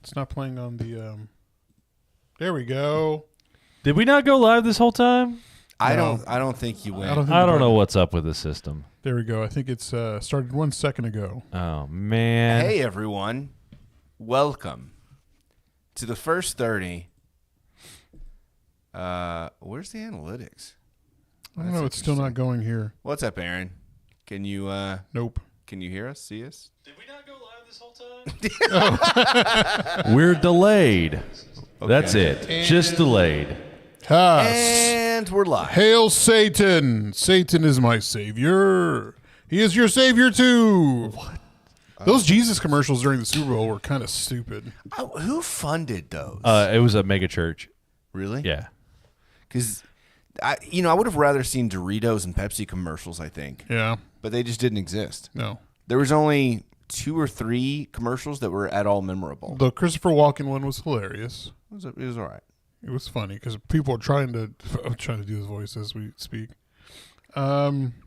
It's not playing on the. There we go. Did we not go live this whole time? I don't think you went. I don't know what's up with the system. There we go. I think it's started 1 second ago. Oh man! Hey everyone, welcome to the first 30. Where's the analytics? I don't know. It's still not going here. What's up, Aaron? Can you? Nope. Can you hear us? See us? Did we not go live this whole time? We're delayed. Okay. That's it. And just delayed. And we're live. Hail Satan! Satan is my savior. He is your savior too. What? Those Jesus commercials during the Super Bowl were kind of stupid. Who funded those? It was a mega church. Really? Yeah. Because I would have rather seen Doritos and Pepsi commercials. I think. Yeah. But they just didn't exist. No. There was only 2 or 3 commercials that were at all memorable. The Christopher Walken one was hilarious. It was all right. It was funny because people are trying to do his voice as we speak. Yeah,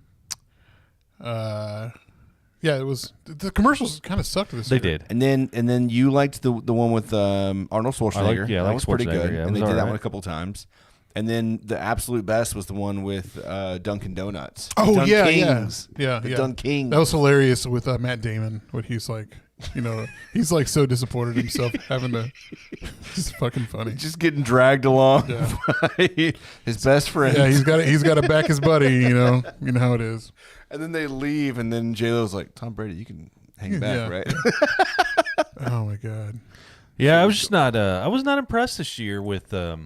it was the commercials kind of sucked this year. They did. And then you liked the one with Arnold Schwarzenegger. That was pretty good. Yeah, and they did that right. one a couple times. And then the absolute best was the one with Dunkin' Donuts. Oh, Dun yeah, Kings. yeah. Dun Kings. That was hilarious with Matt Damon. What he's like, he's like so disappointed in himself having to. It's fucking funny. Just getting dragged along Yeah. by his best friend. Yeah, he's got to back his buddy. You know how it is. And then they leave, and then J-Lo's like, Tom Brady, you can hang back, Yeah. right? Oh my god. Yeah, I was just not. I was not impressed this year with the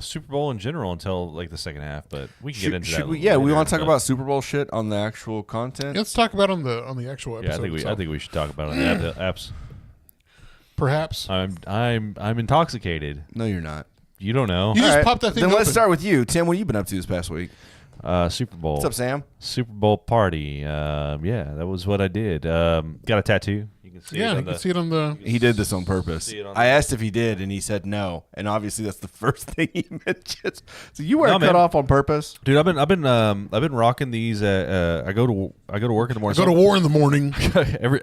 Super Bowl in general until like the second half. But we can get into that. We want to talk about Super Bowl shit on the actual content. Yeah, let's talk about on the actual episode. Yeah, I think we should talk about it on the apps. Perhaps. I'm intoxicated. No, you're not. You don't know. You just popped that thing. Then let's open. start with you, Tim. What have you been up to this past week? Super Bowl. What's up, Sam? Super Bowl party. Yeah, that was what I did. Got a tattoo. You can see it. Yeah, you can see it on the. He did this on purpose. I asked if he did, and he said no. And obviously, that's the first thing he mentions. So you wear cut off on purpose, dude. I've been rocking these. I go to work in the morning. I go to war in the morning.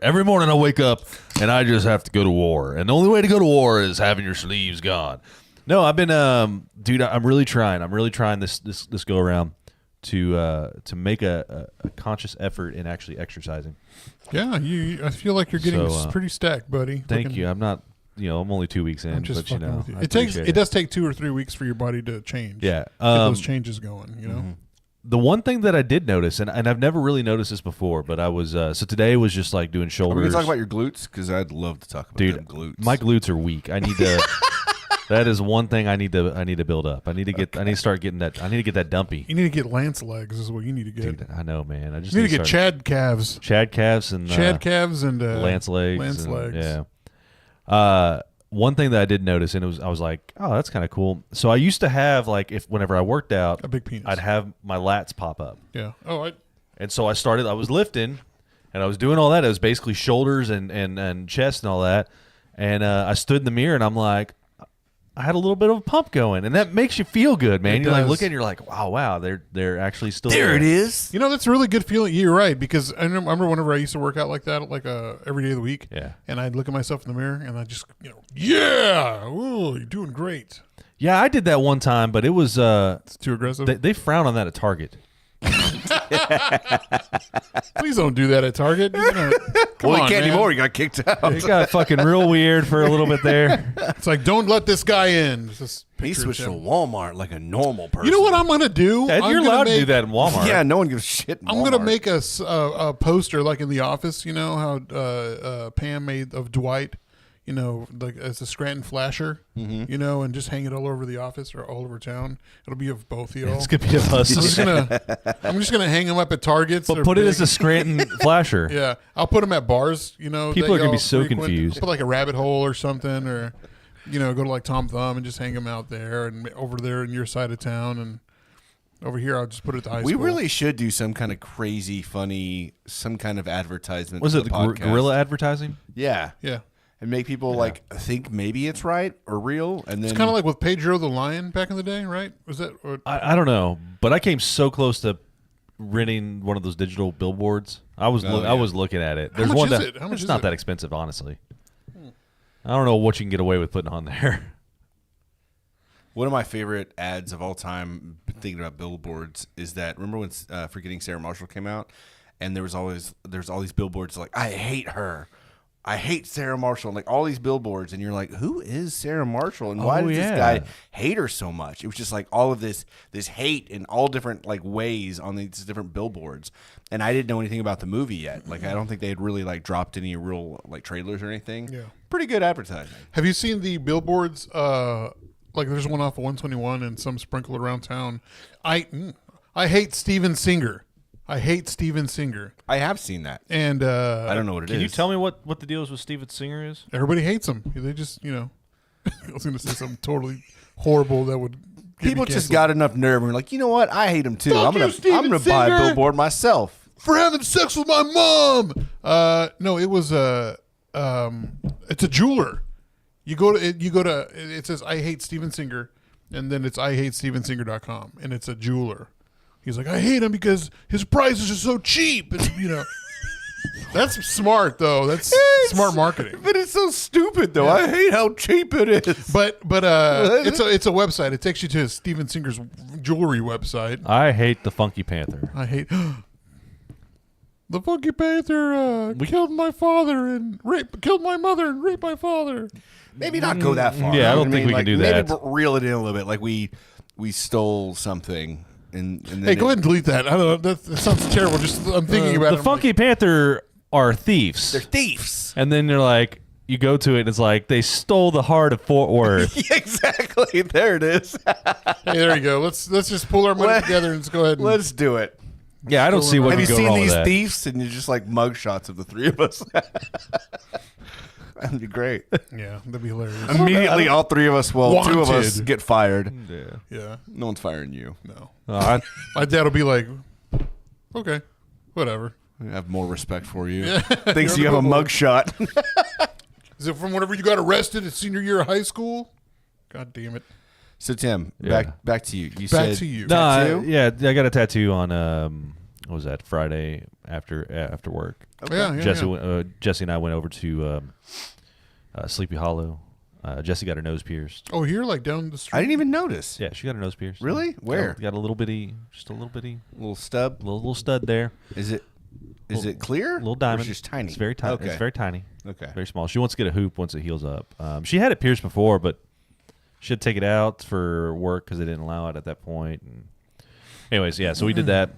every morning I wake up and I just have to go to war. And the only way to go to war is having your sleeves gone. No, I've been dude. I'm really trying. This go around to make a conscious effort in actually exercising. Yeah, I feel like you're getting pretty stacked, buddy. Thank you. I'm not. I'm only 2 weeks in. I'm just but fucking with you. it It does take 2 or 3 weeks for your body to change. Yeah, get those changes going. Mm-hmm. The one thing that I did notice, and I've never really noticed this before, but I was so today was just like doing shoulders. Are we gonna talk about your glutes? Because I'd love to talk about them glutes. My glutes are weak. I need to. That is one thing I need to build up. I need to start getting that. I need to get that dumpy. You need to get Lance legs. Is what you need to get. Dude, I know, man. I just need to get Chad calves. Chad calves and Lance legs. Lance legs. Yeah. One thing that I did notice, and I was like, oh, that's kind of cool. So I used to have whenever I worked out, a big penis. I'd have my lats pop up. Yeah. Oh, And so I was lifting, and I was doing all that. It was basically shoulders and chest and all that. And I stood in the mirror, and I'm like, I had a little bit of a pump going, and that makes you feel good, man. You're like looking, and you're like, wow, they're actually still there. It is. That's a really good feeling. You're right, because I remember whenever I used to work out like that, every day of the week. Yeah. And I'd look at myself in the mirror, and I just, yeah, ooh, you're doing great. Yeah, I did that one time, but it was it's too aggressive. They frown on that at Target. Please don't do that at Target. Well, you can't anymore. You got kicked out. It got fucking real weird for a little bit there. It's like, don't let this guy in. He switched to Walmart like a normal person. You know what I'm going to do? You're allowed to do that in Walmart. Yeah, no one gives a shit. I'm going to make a poster like in The Office. You know how Pam made of Dwight. Like as a Scranton flasher, and just hang it all over the office or all over town. It'll be of both of y'all. It's going to be of us. I'm just gonna hang them up at Targets. But put it as a Scranton flasher. Yeah, I'll put them at bars. People are going to be so confused. I'll put like a rabbit hole or something, or go to like Tom Thumb and just hang them out there, and over there in your side of town, and over here I'll just put it at the high We school. really should do some kind of crazy, funny, some kind of advertisement. Was it the guerrilla advertising? Yeah. Yeah. And make people think maybe it's right or real, and then It's kind of like with Pedro the Lion back in the day, right? Was that? I don't know, but I came so close to renting one of those digital billboards. I was looking at it. There's much one is that it? How much it's is not it? that expensive, honestly. I don't know what you can get away with putting on there. One of my favorite ads of all time, thinking about billboards, is that remember when Forgetting Sarah Marshall came out, and there's all these billboards like I hate her, I hate Sarah Marshall, and like all these billboards, and you're like, who is Sarah Marshall, and why does this guy hate her so much? It was just like all of this hate in all different like ways on these different billboards, and I didn't know anything about the movie yet. Like I don't think they had really like dropped any real like trailers or anything. Yeah, pretty good advertising. Have you seen the billboards? Like there's one off of 121 and some sprinkled around town. I hate Steven Singer. I hate Steven Singer. I have seen that. And I don't know what it is. Can you tell me what the deal is with Steven Singer is? Everybody hates him. They just, I was going to say something totally horrible that would get People me just canceled. got enough nerve and are like, you know what? I hate him too. Fuck I'm you, gonna buy a billboard myself. For having sex with my mom. No, it was it's a jeweler. You go to it says I hate Steven Singer, and then it's IHateStevenSinger.com, and it's a jeweler. He's like, I hate him because his prices are so cheap, and that's smart though. That's smart marketing. But it's so stupid though. Yeah. I hate how cheap it is. But it's a website. It takes you to Steven Singer's jewelry website. I hate the Funky Panther. I hate the Funky Panther killed my father and killed my mother and raped my father. Maybe not go that far. Yeah, I don't think we can do that. Maybe reel it in a little bit, like we stole something. And then hey, go ahead and delete that. I don't know. That sounds terrible. Just I'm thinking about it. The Funky Panther are thieves. They're thieves. And then you're like, you go to it, and it's like they stole the heart of Fort Worth. Yeah, exactly. There it is. Hey, there you go. Let's just pull our money together and let's go ahead. Let's do it. Yeah, I don't see what Have you could go seen wrong with these that. thieves? And you're just like mug shots of the three of us. That'd be great. Yeah, that'd be hilarious. Immediately, all three of us, two of us Wanted. get fired. Yeah. No one's firing you. No. I My dad will be like, okay, whatever. I have more respect for you. Yeah. Thinks you have a mug shot. Is it from whenever you got arrested at senior year of high school? God damn it. So Tim, Yeah. back to you. You Back said to you. tattoo? yeah, I got a tattoo on what was that, Friday after work. Okay. Yeah. Jesse and I went over to Sleepy Hollow. Jesse got her nose pierced. Oh, here, like down the street. I didn't even notice. Yeah, she got her nose pierced. Really? Where? Got a little bitty, Little stub. little stud there. Is it clear? Little diamond. Or it's just tiny. It's very tiny. Okay. It's very tiny. Okay. Very small. She wants to get a hoop once it heals up. She had it pierced before, but she had to take it out for work because they didn't allow it at that point. And anyways, yeah. So we did that.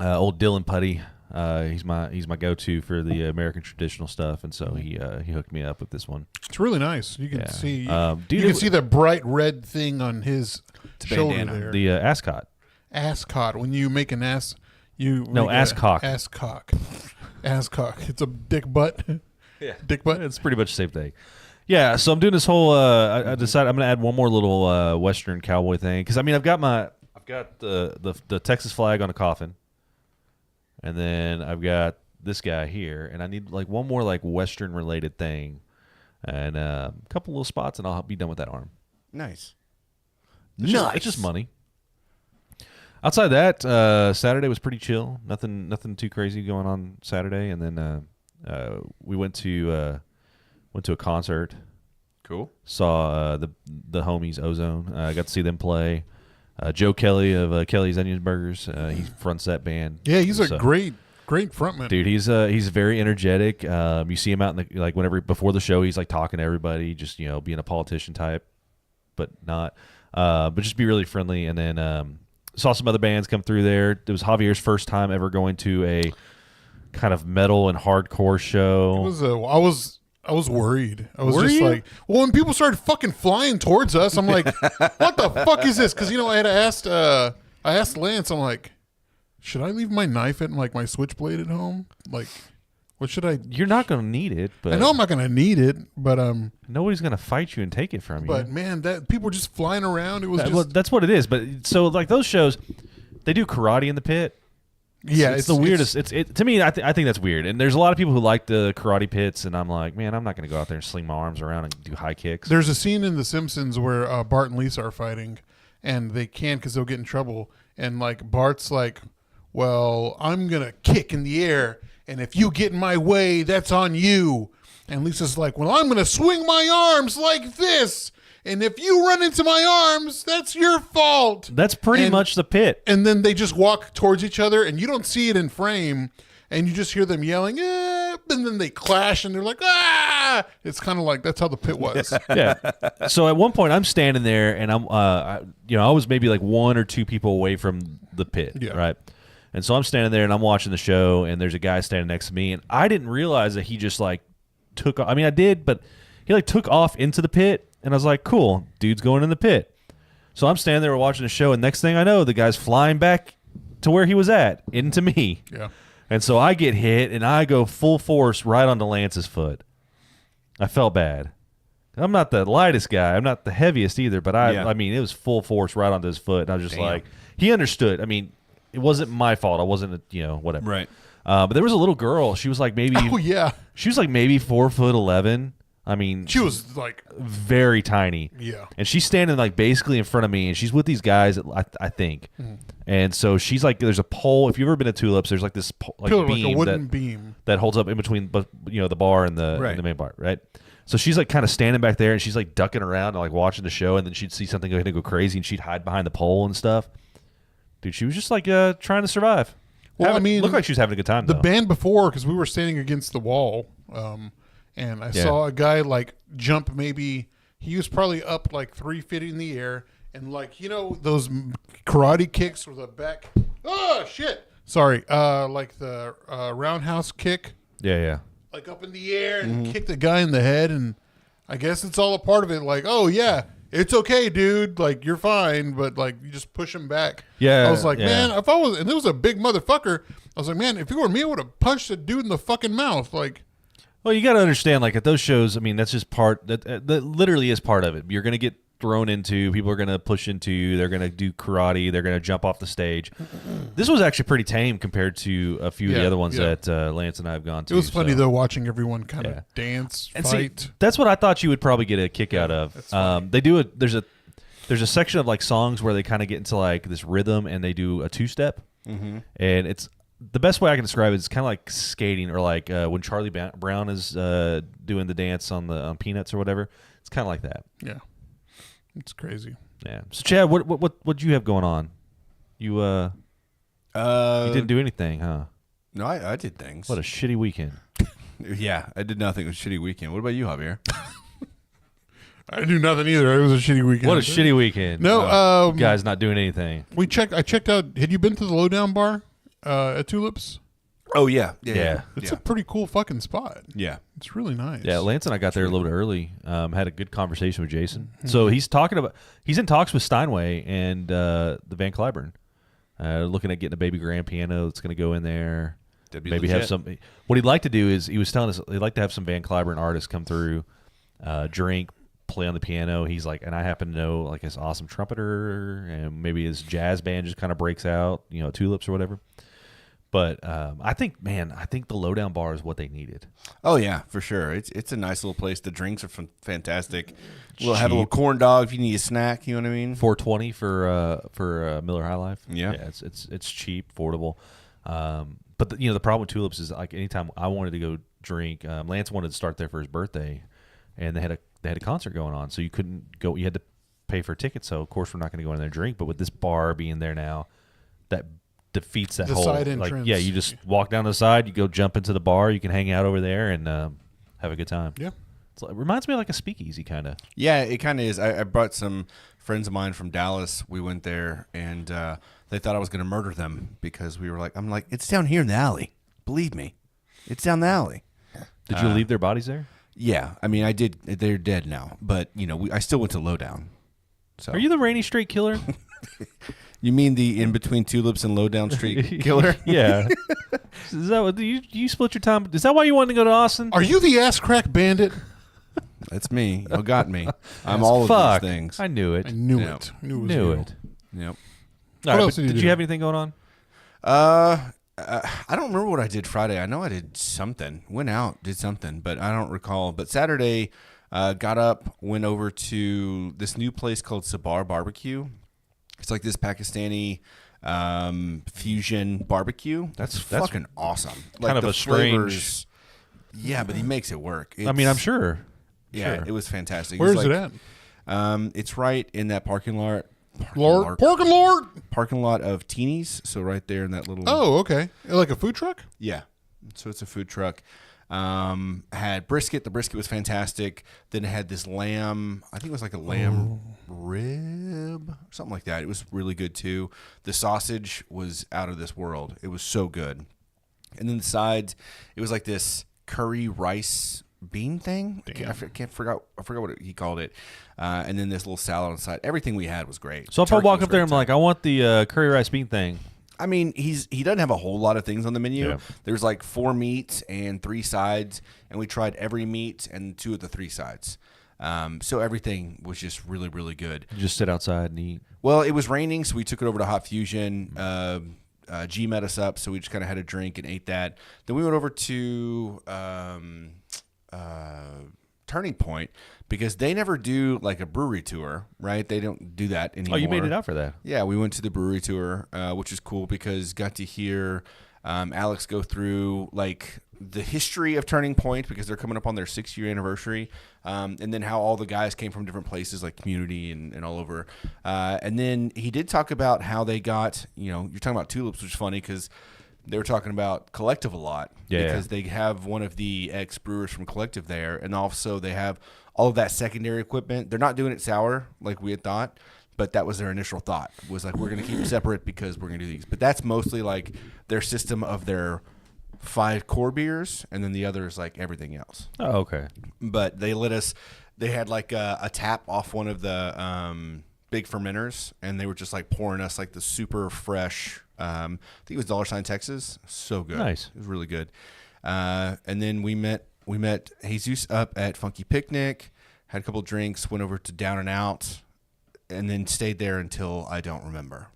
Old Dylan Putty. He's my go-to for the American traditional stuff, and so he hooked me up with this one. It's really nice. You can see. Dude, you can see the bright red thing on his shoulder bandana. there. The ascot. Ascot. When you make an ass, you No, make asscock. Asscock. Asscock. It's a dick butt. Yeah, Dick butt. It's pretty much the same thing. Yeah, so I'm doing this whole. I decided I'm going to add one more little Western cowboy thing because I've got the Texas flag on a coffin. And then I've got this guy here, and I need like one more like Western related thing, and a couple little spots, and I'll be done with that arm. Nice. It's just money. Outside that, Saturday was pretty chill. Nothing too crazy going on Saturday, and then we went to a concert. Cool. Saw the homies Ozone. I got to see them play. Joe Kelly of Kelly's Onion Burgers. He fronts that band. Yeah, he's a great frontman. Dude, he's very energetic. You see him out in the whenever before the show, he's like talking to everybody, just being a politician type, but not. But just be really friendly. And then saw some other bands come through there. It was Javier's first time ever going to a kind of metal and hardcore show. It was I was worried. I was Were just you? like, well, when people started fucking flying towards us, I'm like, what the fuck is this? Because I had asked Lance, I'm like, should I leave my knife and like my switchblade at home? Like, what should I? You're not going to need it, but I know I'm not going to need it, but nobody's going to fight you and take it from you. But man, that people were just flying around. It was Well, just that's what it is. But so like those shows, they do karate in the pit. yeah, it's the weirdest. To me, I think that's weird. And there's a lot of people who like the karate pits, and I'm like, man, I'm not going to go out there and sling my arms around and do high kicks. There's a scene in The Simpsons where Bart and Lisa are fighting, and they can't because they'll get in trouble. And like Bart's like, well, I'm gonna kick in the air, and if you get in my way, that's on you. And Lisa's like, well, I'm going to swing my arms like this. And if you run into my arms, that's your fault. That's pretty much the pit. And then they just walk towards each other, and you don't see it in frame, and you just hear them yelling, and then they clash, and they're like, ah! It's kind of like that's how the pit was. Yeah. So at one point, I'm standing there, and I was maybe like one or two people away from the pit, right? And so I'm standing there, and I'm watching the show, and there's a guy standing next to me, and I didn't realize that he just like took. I mean, I did, but he like took off into the pit. And I was like, cool, dude's going in the pit. So I'm standing there watching the show, and next thing I know, the guy's flying back to where he was at, into me. Yeah. And so I get hit, and I go full force right onto Lance's foot. I felt bad. I'm not the lightest guy. I'm not the heaviest either, but I mean, it was full force right onto his foot. And I was just like, he understood. I mean, it wasn't my fault. I wasn't, whatever. Right. But there was a little girl. She was like maybe. Oh, yeah. She was like maybe 4'11". I mean, she was like very tiny. Yeah. And she's standing like basically in front of me, and she's with these guys, I think. And so she's like, there's a pole. If you've ever been to Tulips, there's like this pillar, beam, like a wooden beam that holds up in between, the bar and the main bar, right? So she's like kind of standing back there, and she's like ducking around and like watching the show, and then she'd see something going to go crazy, and she'd hide behind the pole and stuff. Dude, she was just like trying to survive. Well, looked like she was having a good time. The band before, because we were standing against the wall. And I saw a guy like jump maybe, he was probably up like 3 feet in the air, and like, those karate kicks with the back. Oh, shit. Sorry. Like the roundhouse kick. Yeah. Like up in the air and kick the guy in the head. And I guess it's all a part of it. Like, oh, yeah, it's okay, dude. Like, you're fine. But like, you just push him back. Yeah. I was like, man, if I was, and it was a big motherfucker, I was like, man, if it were me, I would have punched the dude in the fucking mouth. Like, well, you got to understand, like at those shows, I mean, that's just part that literally is part of it. You're going to get thrown into, people are going to push into you, they're going to do karate, they're going to jump off the stage. This was actually pretty tame compared to a few of the other ones that Lance and I have gone to. It was funny though, watching everyone kind of dance, and fight. See, that's what I thought you would probably get a kick out of. They do there's a section of like songs where they kind of get into like this rhythm, and they do a two-step, and it's. The best way I can describe it is kind of like skating, or like when Charlie Brown is doing the dance on Peanuts or whatever. It's kind of like that. Yeah, it's crazy. Yeah. So Chad, what do you have going on? You didn't do anything, huh? No, I did things. What a shitty weekend. Yeah, I did nothing. It was a shitty weekend. What about you, Javier? I didn't do nothing either. It was a shitty weekend. What a shitty weekend. No, guys not doing anything. I checked out. Had you been to the Lowdown Bar at Tulips? Oh yeah. It's a pretty cool fucking spot. Yeah, it's really nice. Yeah, Lance and I got there a little bit early. Had a good conversation with Jason. So he's in talks with Steinway and the Van Cliburn, looking at getting a baby grand piano that's going to go in there. Maybe legit. Have some. What he'd like to do is, he was telling us, he'd like to have some Van Cliburn artists come through, drink, play on the piano. He's like, and I happen to know like his awesome trumpeter, and maybe his jazz band just kind of breaks out, Tulips or whatever. But I think the Lowdown Bar is what they needed. Oh yeah, for sure. It's a nice little place. The drinks are fantastic. We'll have a little corn dog if you need a snack. You know what I mean? $4.20 for Miller High Life. Yeah, it's cheap, affordable. But the problem with Tulips is like anytime I wanted to go drink, Lance wanted to start there for his birthday, and they had a concert going on, so you couldn't go. You had to pay for a ticket. So of course we're not going to go in there and drink. But with this bar being there now, that defeats that whole side entrance. You just walk down the side, you go jump into the bar, you can hang out over there and have a good time. Yeah, it reminds me of like a speakeasy kind of. Yeah, it kind of is. I brought some friends of mine from Dallas. We went there, and they thought I was going to murder them because I'm like, it's down here in the alley. Believe me, it's down the alley. Did you leave their bodies there? Yeah, I mean, I did. They're dead now, but I still went to Lowdown. So. Are you the Rainy Street Killer? You mean the in between Tulips and Lowdown Street Killer? Yeah. Is that what you split your time? Is that why you wanted to go to Austin? Are you the ass crack bandit? That's me. You got me. I'm all of these things. I knew it. I knew it. Knew it. Yep. What else did you have anything going on? I don't remember what I did Friday. I know I did something. Went out, did something, but I don't recall. But Saturday, got up, went over to this new place called Sabar Barbecue. It's like this Pakistani fusion barbecue. That's fucking awesome. Kind of a strange Yeah, but he makes it work. I mean, I'm sure. Yeah, Sure. it was fantastic. Where's it at? It's right in that parking lot. Parking lot of Teenies. So right there in that little. Oh, okay. Like a food truck? Yeah. So it's a food truck. Had brisket. The brisket was fantastic. Then it had this lamb. I think it was like a lamb rib, something like that. It was really good too. The sausage was out of this world. It was so good. And then the sides, it was like this curry rice bean thing. I forgot what he called it. And then this little salad on the side. Everything we had was great. So if I walk up there, I'm like, I want the curry rice bean thing. I mean, he doesn't have a whole lot of things on the menu. Yeah. There's like 4 meats and 3 sides, and we tried every meat and 2 of the 3 sides. So everything was just really, really good. You just sit outside and eat. Well, it was raining, so we took it over to Hot Fusion. G met us up, so we just kind of had a drink and ate that. Then we went over to Turning Point because they never do like a brewery tour, right? They don't do that anymore. Oh, you made it out for that? Yeah, we went to the brewery tour, which is cool because got to hear Alex go through like the history of Turning Point because they're coming up on their 6-year anniversary, and then how all the guys came from different places like Community and all over. And then he did talk about how they got, you're talking about tulips, which is funny because they were talking about Collective a lot because they have one of the ex-brewers from Collective there, and also they have all of that secondary equipment. They're not doing it sour like we had thought, but that was their initial thought, was like, we're going to keep them separate because we're going to do these. But that's mostly like their system of their 5 core beers, and then the other is like everything else. Oh, okay. But they let us, they had like a tap off one of the big fermenters, and they were just like pouring us like the super fresh, I think it was $, Texas. So good. Nice. It was really good. And then we met Jesus up at Funky Picnic, had a couple drinks, went over to Down and Out, and then stayed there until I don't remember.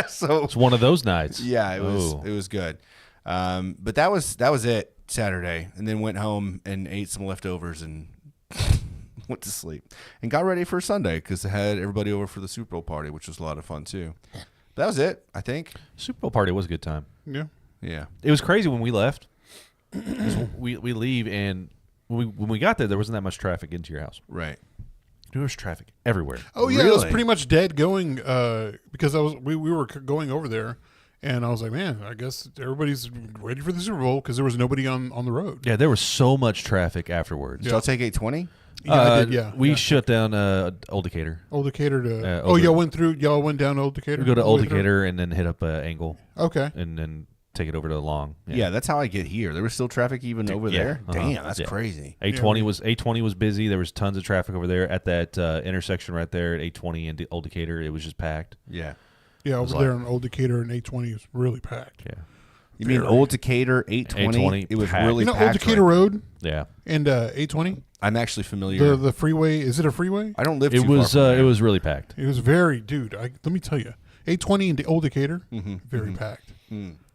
So it's one of those nights. Yeah, it was good. But that was it Saturday, and then went home and ate some leftovers and went to sleep and got ready for Sunday because I had everybody over for the Super Bowl party, which was a lot of fun too. But that was it, I think. Super Bowl party was a good time. Yeah. It was crazy when we left. we leave, and when we got there wasn't that much traffic into your house. Right. There was traffic everywhere. Oh yeah, it was Really? pretty much dead going because we were going over there, and I was like, man, I guess everybody's ready for the Super Bowl because there was nobody on the road. Yeah, there was so much traffic afterwards. Did y'all take 820? Yeah, I did. Yeah, we shut down Old Decatur. Old Decatur to. over- Y'all went down Old Decatur. We go to all Old the way through? Decatur and then hit up Angle. Okay. And then take it over to Long. Yeah, that's how I get here. There was still traffic even over yeah, there. uh-huh. Damn, that's Yeah. crazy. 820 was busy. There was tons of traffic over there at that intersection right there at 820 and Old Decatur. It was just packed. Yeah. Yeah, over like- there in Old Decatur and 820 is really packed. Yeah. You mean Old Decatur 820? 820 It was packed. really You know packed. Old Decatur right Road Yeah. and 820. I'm actually familiar. The freeway, is it a freeway? I don't live It too was far from there. it was really packed. It was very, dude. Let me tell you, 820 and Old Decatur, very packed.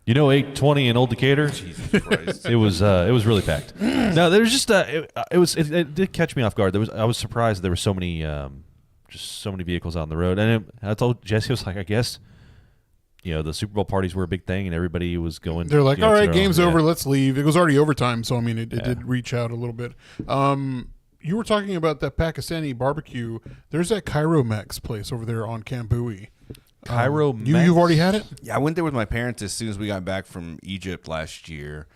You know, 820 in Old Decatur. Jesus Christ. It was really packed. No, there was just it did catch me off guard. I was surprised there were so many vehicles out on the road. And I told Jesse, I was like, I guess the Super Bowl parties were a big thing, and everybody was going. They're like, all to right, their game's own- over, yeah. let's leave. It was already overtime, so I mean, it did reach out a little bit. You were talking about that Pakistani barbecue. There's that Cairo Mex place over there on Camp Bowie. Cairo Mex? You've already had it? Yeah, I went there with my parents as soon as we got back from Egypt last year,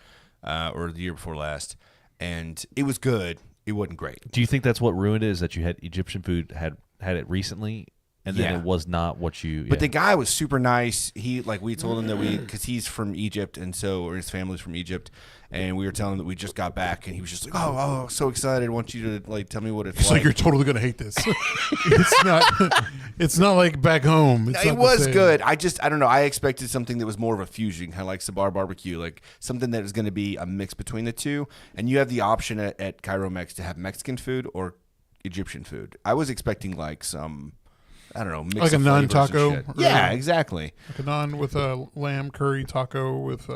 or the year before last, and it was good. It wasn't great. Do you think that's what ruined it? Is that you had Egyptian food had it recently, and then Yeah. it was not what you? But the guy was super nice. He we told him that because he's from Egypt, and or his family's from Egypt, and we were telling him that we just got back, and he was just like, oh, so excited. I want you to tell me what it's It's like you're totally gonna hate this. It's not like back home. It's It not the was same. good. I don't know. I expected something that was more of a fusion, kind of like Sabar barbecue, like something that is going to be a mix between the two. And you have the option at Cairo Mex to have Mexican food or Egyptian food. I was expecting like some, I don't know, mix Like a of naan flavors and taco shit. or- Yeah, exactly. Like a naan with a lamb curry taco with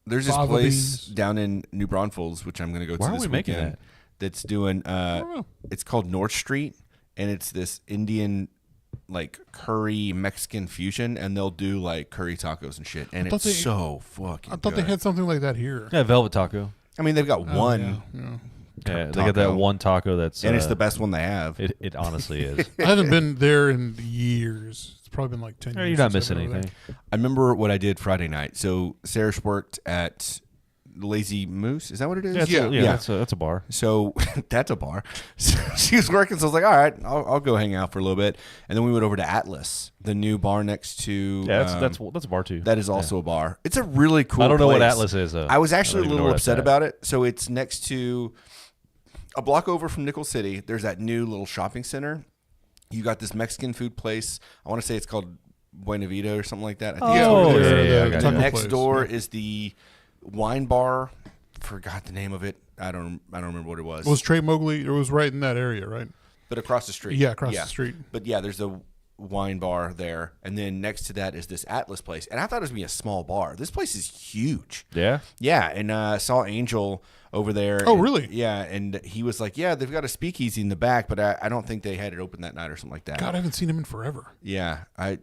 There's this fava place beans. down in New Braunfels, which I'm going to go Why to are this we making weekend, that? that's doing, don't know. it's called North Street, and it's this Indian like curry Mexican fusion, and they'll do like curry tacos and shit, and it's so fucking. I thought good. they had something like that here. Yeah, Velvet Taco. I mean, they've got one. Yeah, they got that one taco that's and it's the best one they have. It honestly is. I haven't been there in years. It's probably been like 10 years. You're not missing anything. I remember what I did Friday night. So Sarah worked at Lazy Moose. Is that what it is? Yeah. That's a bar. So that's a bar. So she was working, so I was like, all right, I'll go hang out for a little bit. And then we went over to Atlas, the new bar next to. Yeah, that's a bar too. That is also a bar. It's a really cool. I don't know place. what Atlas is. I was actually a little upset about it. So it's next to a block over from Nickel City. There's that new little shopping center. You got this Mexican food place. I want to say it's called Buena Vida or something like that. I think it's over there. Yeah. The next door is the wine bar. Forgot the name of it. I don't remember what it was. It was Trey Mowgli. It was right in that area, right? But across the street. Yeah, across the street. But yeah, there's a wine bar there, and then next to that is this Atlas place. And I thought it was gonna be a small bar. This place is huge. Yeah. Yeah, and I saw Angel over there. Oh, really? Yeah, and he was like, "Yeah, they've got a speakeasy in the back, but I don't think they had it open that night or something like that." God, I haven't seen him in forever. Yeah, I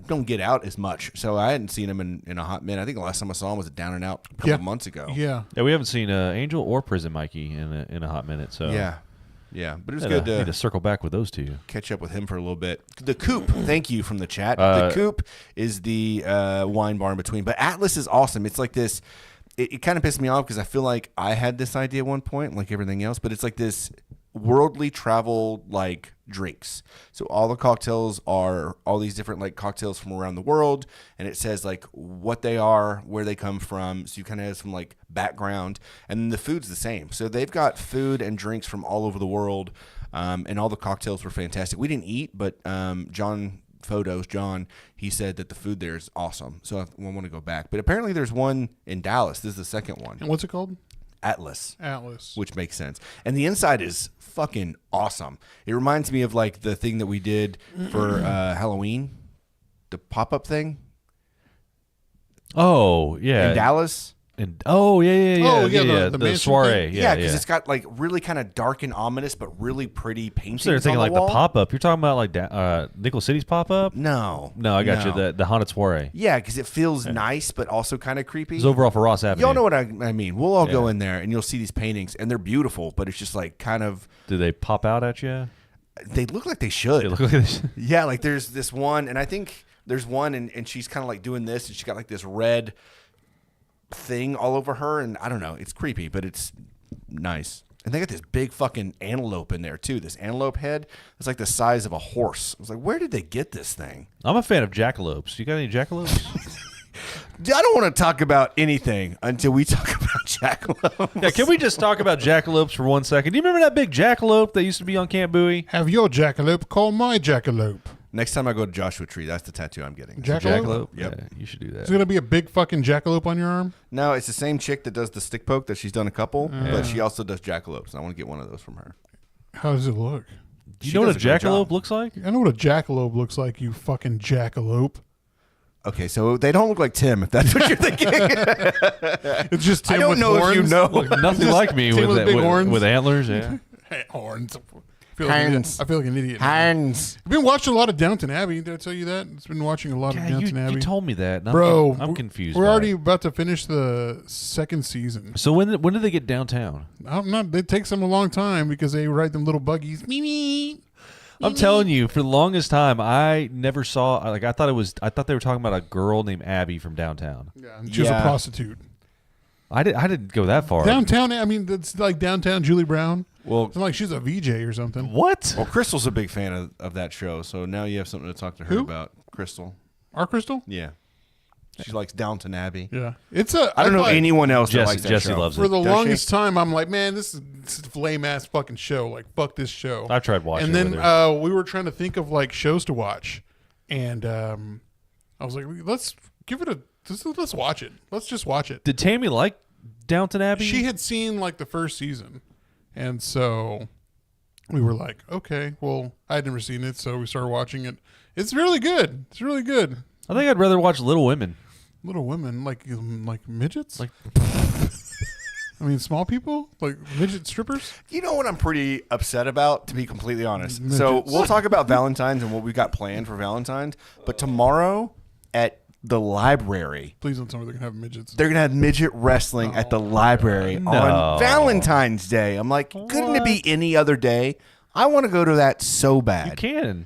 don't get out as much, so I hadn't seen him in a hot minute. I think the last time I saw him was at Down and Out a couple of months ago. Yeah, we haven't seen Angel or Prison Mikey in a hot minute. So yeah, but it was good need to circle back with those two. Catch up with him for a little bit. The Coop, thank you from the chat. The Coop is the wine bar in between, but Atlas is awesome. It's like this. It kind of pissed me off because I feel like I had this idea at one point, like everything else, but it's like this worldly travel like drinks. So all the cocktails are all these different like cocktails from around the world, and it says like what they are, where they come from. So you kind of have some like background, and the food's the same. So they've got food and drinks from all over the world, and all the cocktails were fantastic. We didn't eat, but John, he said that the food there is awesome. So I want to go back. But apparently there's one in Dallas. This is the second one. And what's it called? Atlas. Which makes sense. And the inside is fucking awesome. It reminds me of like the thing that we did for Halloween, the pop-up thing. Oh, yeah. In Dallas. The soiree. Yeah, because it's got like really kind of dark and ominous, but really pretty paintings. So you're thinking on the like wall. the pop-up. You're talking about like Nickel City's pop-up? No, I got you. The haunted soiree. Yeah, because it feels nice, but also kind of creepy. It's over off of Ross Avenue. Y'all know what I mean. We'll all go in there, and you'll see these paintings, and they're beautiful, but it's just like kind of. Do they pop out at you? They look like they should. They look like they should. Yeah, like there's this one, and I think there's one, and she's kind of like doing this, and she's got like this red thing all over her, and I don't know, it's creepy, but it's nice. And they got this big fucking antelope in there too. This antelope head is like the size of a horse. I was like, where did they get this thing? I'm a fan of jackalopes. You got any jackalopes? I don't want to talk about anything until we talk about jackalopes. Yeah, can we just talk about jackalopes for 1 second? Do you remember that big jackalope that used to be on Camp Bowie? Have your jackalope call my jackalope. Next time I go to Joshua Tree, that's the tattoo I'm getting. Jackalope? Yep. Yeah, you should do that. Is it going to be a big fucking jackalope on your arm? No, it's the same chick that does the stick poke that she's done a couple, but she also does jackalopes. And I want to get one of those from her. How does it look? Do you know what a jackalope looks like? I know what a jackalope looks like, you fucking jackalope. Okay, so they don't look like Tim, if that's what you're thinking. It's just Tim I don't with know horns. if you know. Look nothing like me Tim with big horns. with antlers. Yeah. Hey, horns. I feel like an idiot. Hands. I've been watching a lot of Downton Abbey. Did I tell you that? It's been watching a lot of Downton Abbey. You told me that. Bro, I'm confused. We're already about to finish the second season. So when did they get downtown? I'm not. It takes them a long time because they ride them little buggies. I'm telling you, for the longest time, I never saw. Like I thought they were talking about a girl named Abby from downtown. Yeah, she was a prostitute. I didn't go that far. Downtown. I mean, it's like downtown Julie Brown. Well, it's like she's a VJ or something. What? Well, Crystal's a big fan of that show, so now you have something to talk to her about. Crystal. Our Crystal? Yeah. She likes Downton Abbey. Yeah. It's a. I don't know anyone else that likes that Jesse show. loves it. For the longest time, I'm like, man, this is a lame ass fucking show. Like, fuck this show. I've tried watching. And it then with her. we were trying to think of like shows to watch, and I was like, let's give it a. Let's watch it. Let's just watch it. Did Tammy like Downton Abbey? She had seen like the first season, and so we were like, okay, well, I'd never seen it, so we started watching it. It's really good. It's really good. I think I'd rather watch Little Women. Little Women, like midgets. Like I mean, small people like midget strippers. You know what I'm pretty upset about, to be completely honest. Midgets. So we'll talk about Valentine's and what we've got planned for Valentine's. But tomorrow at the library, Please don't tell me they're gonna have midgets. they're gonna have midget wrestling at the library on Valentine's Day. I'm like, couldn't it be any other day? I want to go to that so bad. You can.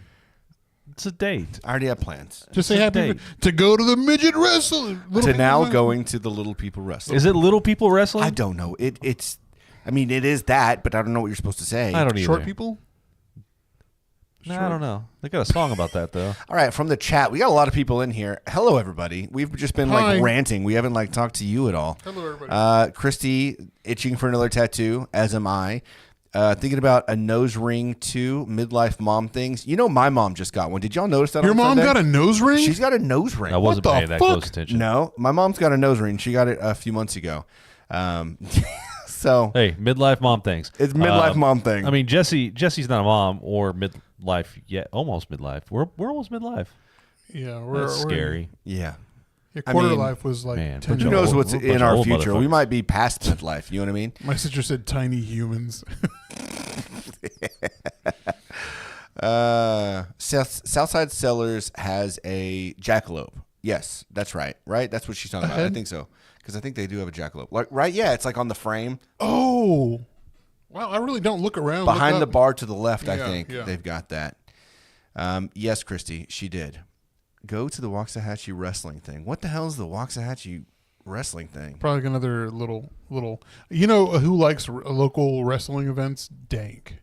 It's a date. I already have plans. Just say It's a happy date. to go to the midget wrestling. To now going to the little people wrestling. Is it little people wrestling? I don't know. It's. I mean, it is that, but I don't know what you're supposed to say. I don't either. Short people. No, I don't know. They got a song about that though. All right, from the chat, we got a lot of people in here. Hello, everybody. We've just been Hi. like ranting. We haven't like talked to you at all. Hello, everybody. Christy itching for another tattoo, as am I. Thinking about a nose ring too. Midlife mom things. You know, my mom just got one. Did y'all notice that? Your on mom Sunday? got a nose ring? She's got a nose ring. I wasn't the paying that fuck? close attention. No, my mom's got a nose ring. She got it a few months ago. So Hey, midlife mom things. it's midlife mom thing. I mean, Jesse's not a mom or midlife yet. Almost midlife. We're almost midlife. Yeah, we're That's scary. yeah. Yeah, I quarter mean, life was like man, 10 put Who your years. knows old- what's we're a bunch in of our old future? We motherfuckers. might be past midlife. You know what I mean? My sister said tiny humans. Southside Cellars has a jackalope. Yes, that's right. Right? That's what she's talking about. I think so. Because I think they do have a jackalope. Like, right? Yeah, it's like on the frame. Oh, wow! I really don't look around. Behind look the up. bar to the left, I Yeah, think yeah. they've got that. Yes, Christy, she did. Go to the Waxahachie wrestling thing. What the hell is the Waxahachie wrestling thing? Probably another little. You know who likes local wrestling events? Dank.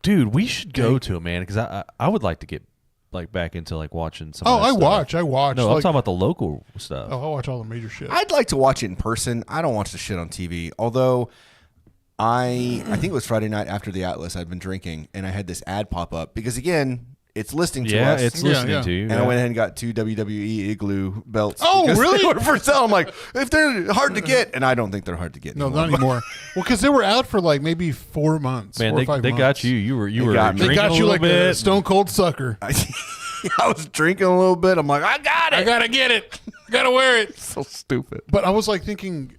Dude, we should go to it, man, because I would like to get like back into like watching some. Oh, of that I stuff. watch. No, I'm like, talking about the local stuff. Oh, I watch all the major shit. I'd like to watch it in person. I don't watch the shit on TV. Although I think it was Friday night after the Atlas, I'd been drinking and I had this ad pop up because again, it's listening to Yeah, us. it's Yeah, listening yeah. to you. And I went ahead and got 2 WWE Igloo belts. Oh, because really? They were for sale. I'm like, if they're hard to get, and I don't think they're hard to get. No, anymore. not anymore. Well, because they were out for like maybe 4 months. Man, 4 or 5 they months. got you. You were got me. They drinking got a you little like a bit. stone cold sucker. I was drinking a little bit. I'm like, I got it. I gotta get it. Gotta wear it. So stupid. But I was like thinking,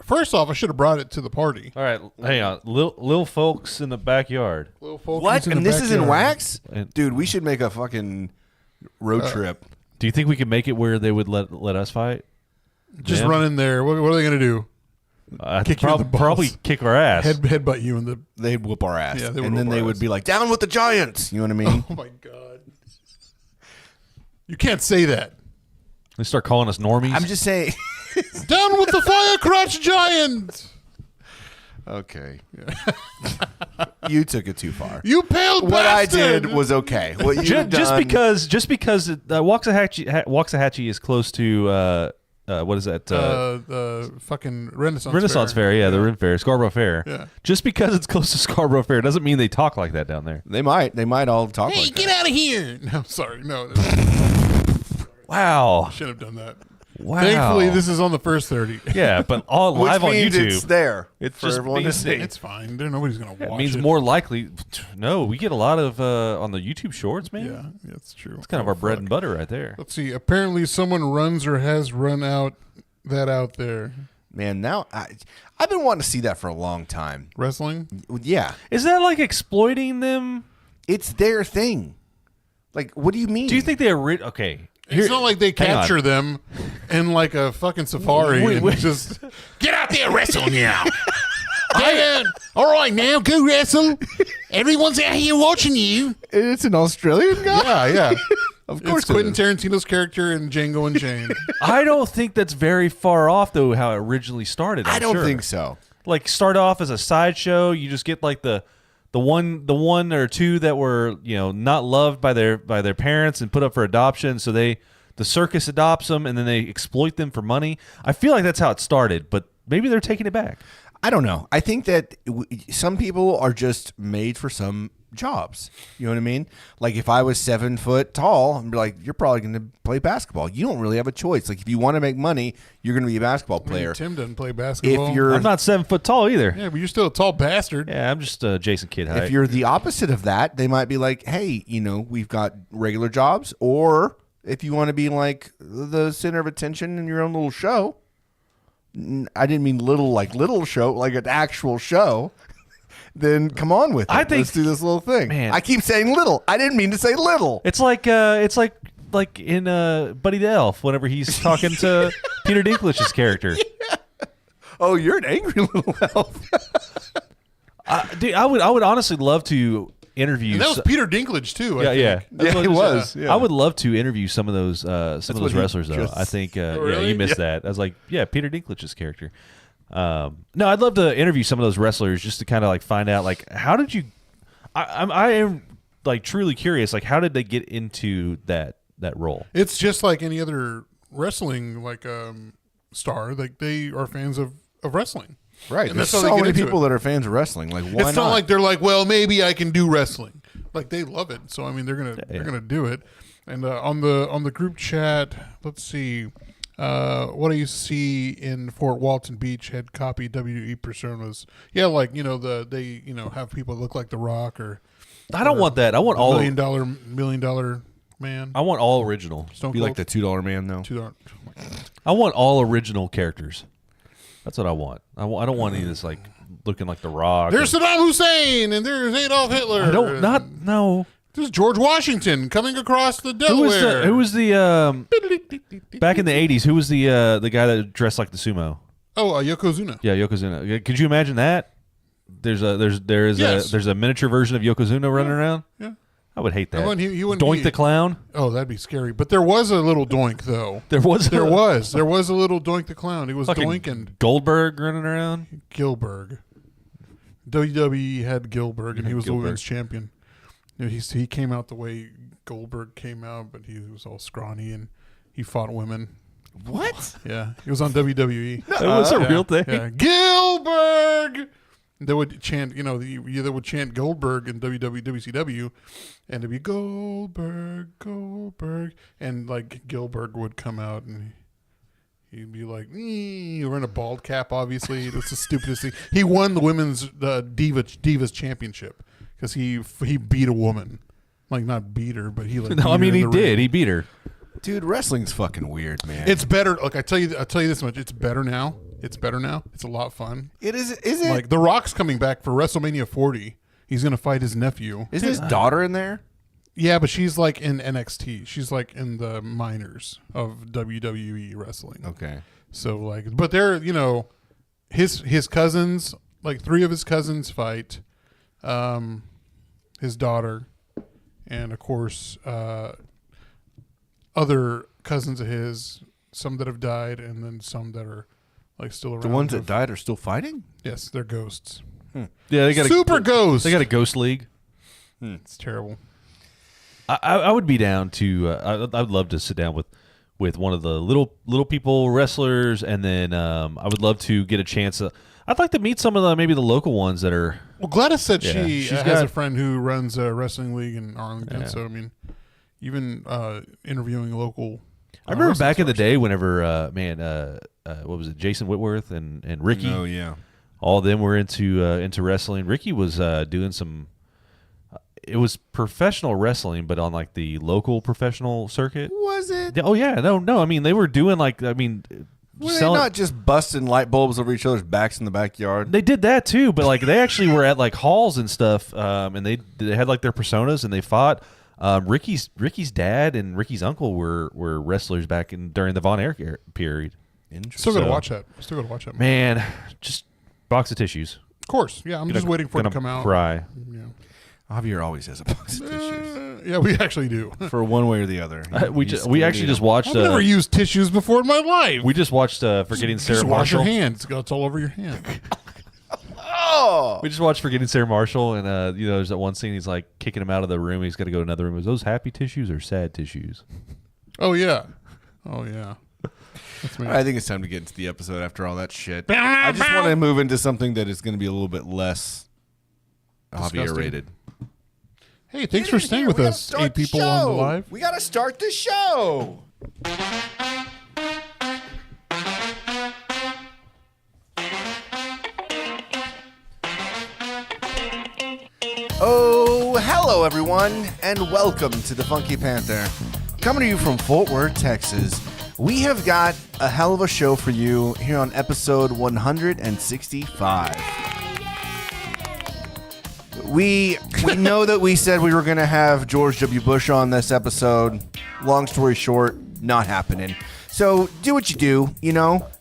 first off, I should have brought it to the party. All right, hang on. Lil folks in the backyard. Little folks What? in And the this is in backyard. wax? And- Dude, we should make a fucking road trip. Do you think we could make it where they would let us fight? Just Yeah. run in there. What are they gonna do? Kick you in the balls. Probably kick our ass. Headbutt you in the. They'd whoop our ass. Yeah, they would and then whoop they our would ass. be like, down with the Giants. You know what I mean? Oh my god! You can't say that. They start calling us normies. I'm just saying. Down with the fire crotch giant. Okay. You took it too far. You pale bastard. What I did was okay. What you just because Waxahachie is close to what is that? the fucking Renaissance Fair, yeah, the Ren Fair, Scarborough Fair. Yeah. Just because it's close to Scarborough Fair doesn't mean they talk like that down there. They might all talk Hey, like get that. out of here! No, sorry, no. Wow. Should have done that. Wow. Thankfully, this is on the first 30. Yeah, but all Which live on means YouTube. it's there It for just everyone to means see. It's fine. Nobody's gonna watch It means it. more likely. No, we get a lot of on the YouTube Shorts, man. Yeah, that's true. It's kind of our bread and butter right there. Let's see. Apparently, someone runs or has run out there. Man, now I've been wanting to see that for a long time. Wrestling. Yeah. Is that like exploiting them? It's their thing. Like, what do you mean? Do you think they are okay? It's not like they hang on. capture them in like a fucking safari Wait, and wait. just get out there wrestle now. All right, now go wrestle. Everyone's out here watching you. it's an Australian guy? Yeah. Of course It's Quentin Tarantino's character in Django Unchained. I don't think that's very far off though. How it originally started. I I'm don't sure. think so. Like start off as a sideshow. You just get like the one or two that were not loved by their parents and put up for adoption. So the circus adopts them and then they exploit them for money. I feel like that's how it started, but maybe they're taking it back. I don't know. I think that some people are just made for some jobs. You know what I mean? Like if I was 7 foot tall, I'd be like, you're probably going to play basketball. You don't really have a choice. Like if you want to make money, you're going to be a basketball player. Tim doesn't play basketball. If you're I'm not 7 foot tall either. yeah, but you're still a tall bastard. Yeah, I'm just Jason Kidd height. if you're the opposite of that, they might be like, hey, we've got regular jobs, or if you want to be like the center of attention in your own little show, I didn't mean little like little show, like an actual show, then come on with it. Let's do this little thing. Man. I keep saying little. I didn't mean to say little. It's like in Buddy the Elf whenever he's talking to Peter Dinklage's character. Yeah. Oh, you're an angry little elf. Dude, I would honestly love to interview. And that was Peter Dinklage too. I Yeah. think. Yeah, he was. Yeah. I would love to interview some of those wrestlers though. I think really? you missed that. I was like, yeah, Peter Dinklage's character. No, I'd love to interview some of those wrestlers just to kind of like find out like how did you. I am like truly curious. Like how did they get into that role? It's just like any other wrestling like star. Like they are fans of wrestling. Right. And There's that's how they so get many into people it. that are fans of wrestling. Like, why It's not like they're like, well, maybe I can do wrestling. Like they love it. So I mean, they're gonna do it. And on the group chat, let's see. What I used to see in Fort Walton Beach had copied WWE personas. Yeah, like they have people look like The Rock or. I don't want that. I want all million dollar man. I want all original. Stone be Cold. like the $2 man though. $2. Oh my God. I want all original characters. That's what I want. I don't want any of this like looking like The Rock. There's Saddam Hussein and there's Adolf Hitler. I don't no. There's George Washington coming across the Delaware. Who was the back in the 80s? Who was the guy that dressed like the sumo? Oh, Yokozuna. Yeah, Yokozuna. Could you imagine that? There's a miniature version of Yokozuna running around. Yeah. I would hate that. He wouldn't Doink be- the clown. Oh, that'd be scary. But there was a little Doink though. There was There was a little Doink the clown. He was fucking Doink and Goldberg running around. Gilbert. WWE had Gilbert, and he was the Gilbert. women's champion. He came out the way Goldberg came out, but he was all scrawny and he fought women. What? Yeah, he was on WWE. That was a real thing. Yeah. Gilbert. They would chant, they would chant Goldberg in WCW, and it'd be Goldberg, and like Gilbert would come out and he'd be like, wearing a bald cap. Obviously, that's the stupidest thing. He won the women's Divas championship because he beat a woman, like not beat her, but he like. No, I mean he did. He beat her. Dude, wrestling's fucking weird, man. It's better. Like I tell you this much. It's better now. It's a lot of fun. It is it? Like The Rock's coming back for WrestleMania 40. He's gonna fight his nephew. Isn't his daughter in there? Yeah, but she's like in NXT. She's like in the minors of WWE wrestling. Okay. So like, but they're his cousins, like 3 of his cousins fight, his daughter, and of course other cousins of his, some that have died, and then some that are like still around. The ones that died are still fighting? Yes, they're ghosts. Yeah, they got Super ghosts. They got a ghost league. It's terrible. I would be down to. I'd love to sit down with one of the little people wrestlers, and then I would love to get a chance. I'd like to meet some of maybe the local ones that are. Well, Gladys said Yeah, she she's has got- a friend who runs a wrestling league in Arlington. Yeah. So I mean, even interviewing local. I remember wrestling back in the stars. day whenever what was it, Jason Whitworth and Ricky. Oh yeah. All of them were into wrestling. Ricky was doing some. It was professional wrestling, but on like the local professional circuit. Was it? Oh yeah, no. I mean, they were doing like Were they not just busting light bulbs over each other's backs in the backyard? They did that too, but like they actually were at like halls and stuff, and they had like their personas and they fought. Ricky's dad and Ricky's uncle were wrestlers back during the Von Erich period. Still gotta watch that. Man, just box of tissues. Of course, yeah. I'm just waiting for it to come out. Cry. Yeah. Javier always has a box of tissues Yeah, we actually do. for one way or the other. We actually just watched. I've never used tissues before in my life. We just watched Forgetting Sarah Just wash your Marshall. hands. It's all over your hand. Oh, We just watched Forgetting Sarah Marshall, and there's that one scene. He's like kicking him out of the room. He's got to go to another room. Is those happy tissues or sad tissues? Oh yeah. That's me. I think it's time to get into the episode after all that shit. I just want to move into something that is going to be a little bit less Javier rated. Hey, thanks for staying with us. 8 people on the live. We got to start the show. Oh, hello everyone, and welcome to the Funky Panther. Coming to you from Fort Worth, Texas. We have got a hell of a show for you here on episode 165. We know that we said we were going to have George W. Bush on this episode. Long story short, not happening. So do what you do,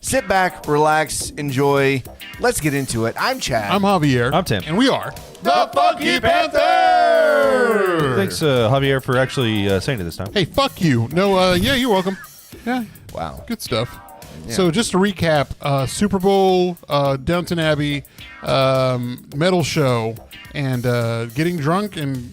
sit back, relax, enjoy. Let's get into it. I'm Chad. I'm Javier. I'm Tim. And we are the Funky Panther. Thanks, Javier, for actually saying it this time. Hey, fuck you. No, yeah, you're welcome. Yeah. Wow. Good stuff. Yeah. So just to recap, Super Bowl, Downton Abbey, metal show, and getting drunk and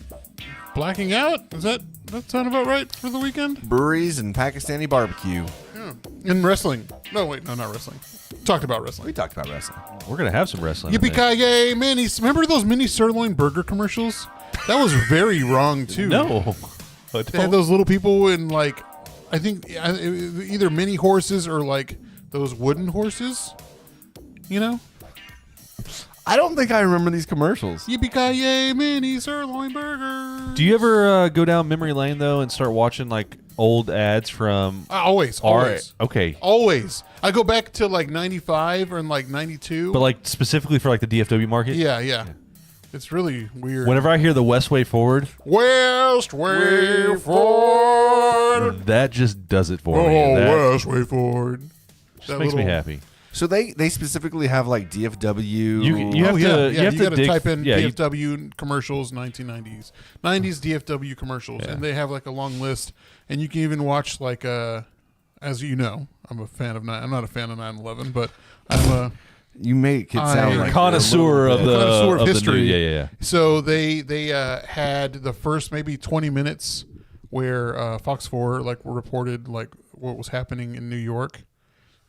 blacking out. Does that sound about right for the weekend? Breweries and Pakistani barbecue. Yeah. And wrestling. No, wait, no, not wrestling. Talked about wrestling. We talked about wrestling. We're going to have some wrestling. Yippee-ki-yay, minis. Remember those mini sirloin burger commercials? That was very wrong, too. No. They had those little people in, like, I think either mini horses or, like, those wooden horses. I don't think I remember these commercials. Yippee-ki-yay, mini sirloin burger. Do you ever go down memory lane, though, and start watching, like, old ads from... Always. Okay. Always. I go back to, like, 95 or, like, 92. But, like, specifically for, like, the DFW market? Yeah. It's really weird. Whenever I hear the West Way Forward... West Way Forward. That just does it for me. West Way Forward. Just makes me happy. So they specifically have like DFW. You have to type in yeah, DFW commercials 1990s, 90s DFW commercials, and they have like a long list, and you can even watch like as you know, I'm not a fan of 9/11, but I'm a You make it sound like connoisseur of the history. Yeah. So they had the first maybe 20 minutes where Fox 4 like reported like what was happening in New York.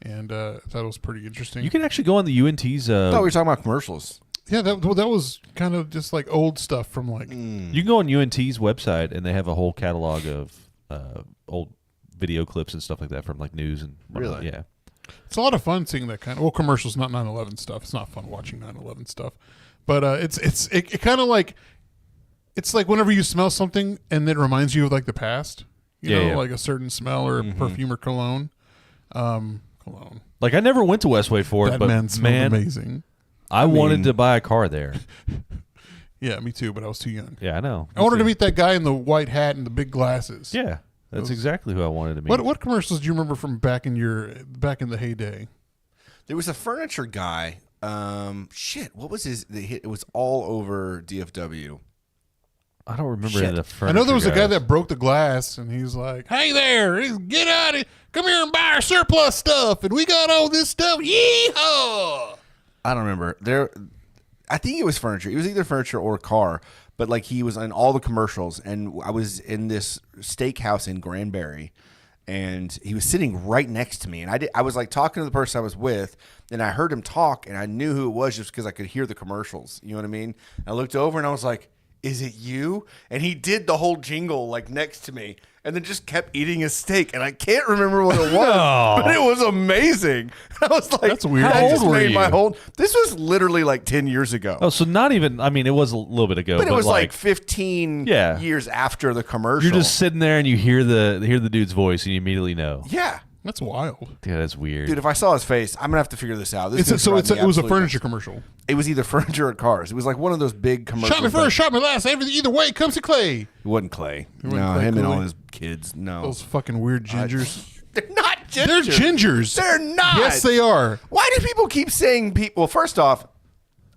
And that was pretty interesting. You can actually go on the UNT's. I thought we were talking about commercials. Yeah, that was kind of just like old stuff from like. You can go on UNT's website and they have a whole catalog of old video clips and stuff like that from like news and really, yeah. It's a lot of fun seeing that kind of commercials, not 9/11 stuff. It's not fun watching 9/11 stuff, but it kind of like it's like whenever you smell something and it reminds you of like the past. You know, like a certain smell or perfume or cologne. Cologne. Like I never went to Westway Ford, but man smelled amazing. I wanted to buy a car there. Yeah, me too, but I was too young. Yeah, I know. I wanted to meet that guy in the white hat and the big glasses. Yeah, that's exactly who I wanted to meet. What commercials do you remember from back in the heyday? There was a furniture guy. What was his? It was all over DFW. I don't remember the furniture. I know there was a guy that broke the glass, and he's like, "Hey there, get out of! Come here and buy our surplus stuff, and we got all this stuff. Yeehaw!" I don't remember. I think it was furniture. It was either furniture or car, but like he was in all the commercials, and I was in this steakhouse in Granbury, and he was sitting right next to me, and I was like talking to the person I was with, and I heard him talk, and I knew who it was just because I could hear the commercials. You know what I mean? I looked over, and I was like, "Is it you?" And he did the whole jingle like next to me and then just kept eating his steak. And I can't remember what it was, but it was amazing. I was like, that's weird. How old were you? This was literally like 10 years ago. Oh, so not even, I mean, it was a little bit ago. But it was like 15 years after the commercial. You're just sitting there and you hear the dude's voice and you immediately know. Yeah. That's wild. Yeah, that's weird. Dude, if I saw his face, I'm going to have to figure this out. It was a furniture commercial. It was either furniture or cars. It was like one of those big commercials. Shot me first, shot me last. Either way, it comes to Clay. It wasn't Clay. No, him and all his kids. No. Those fucking weird gingers. They're not gingers. They're gingers. They're not. Yes, they are. Why do people keep saying people? Well, first off,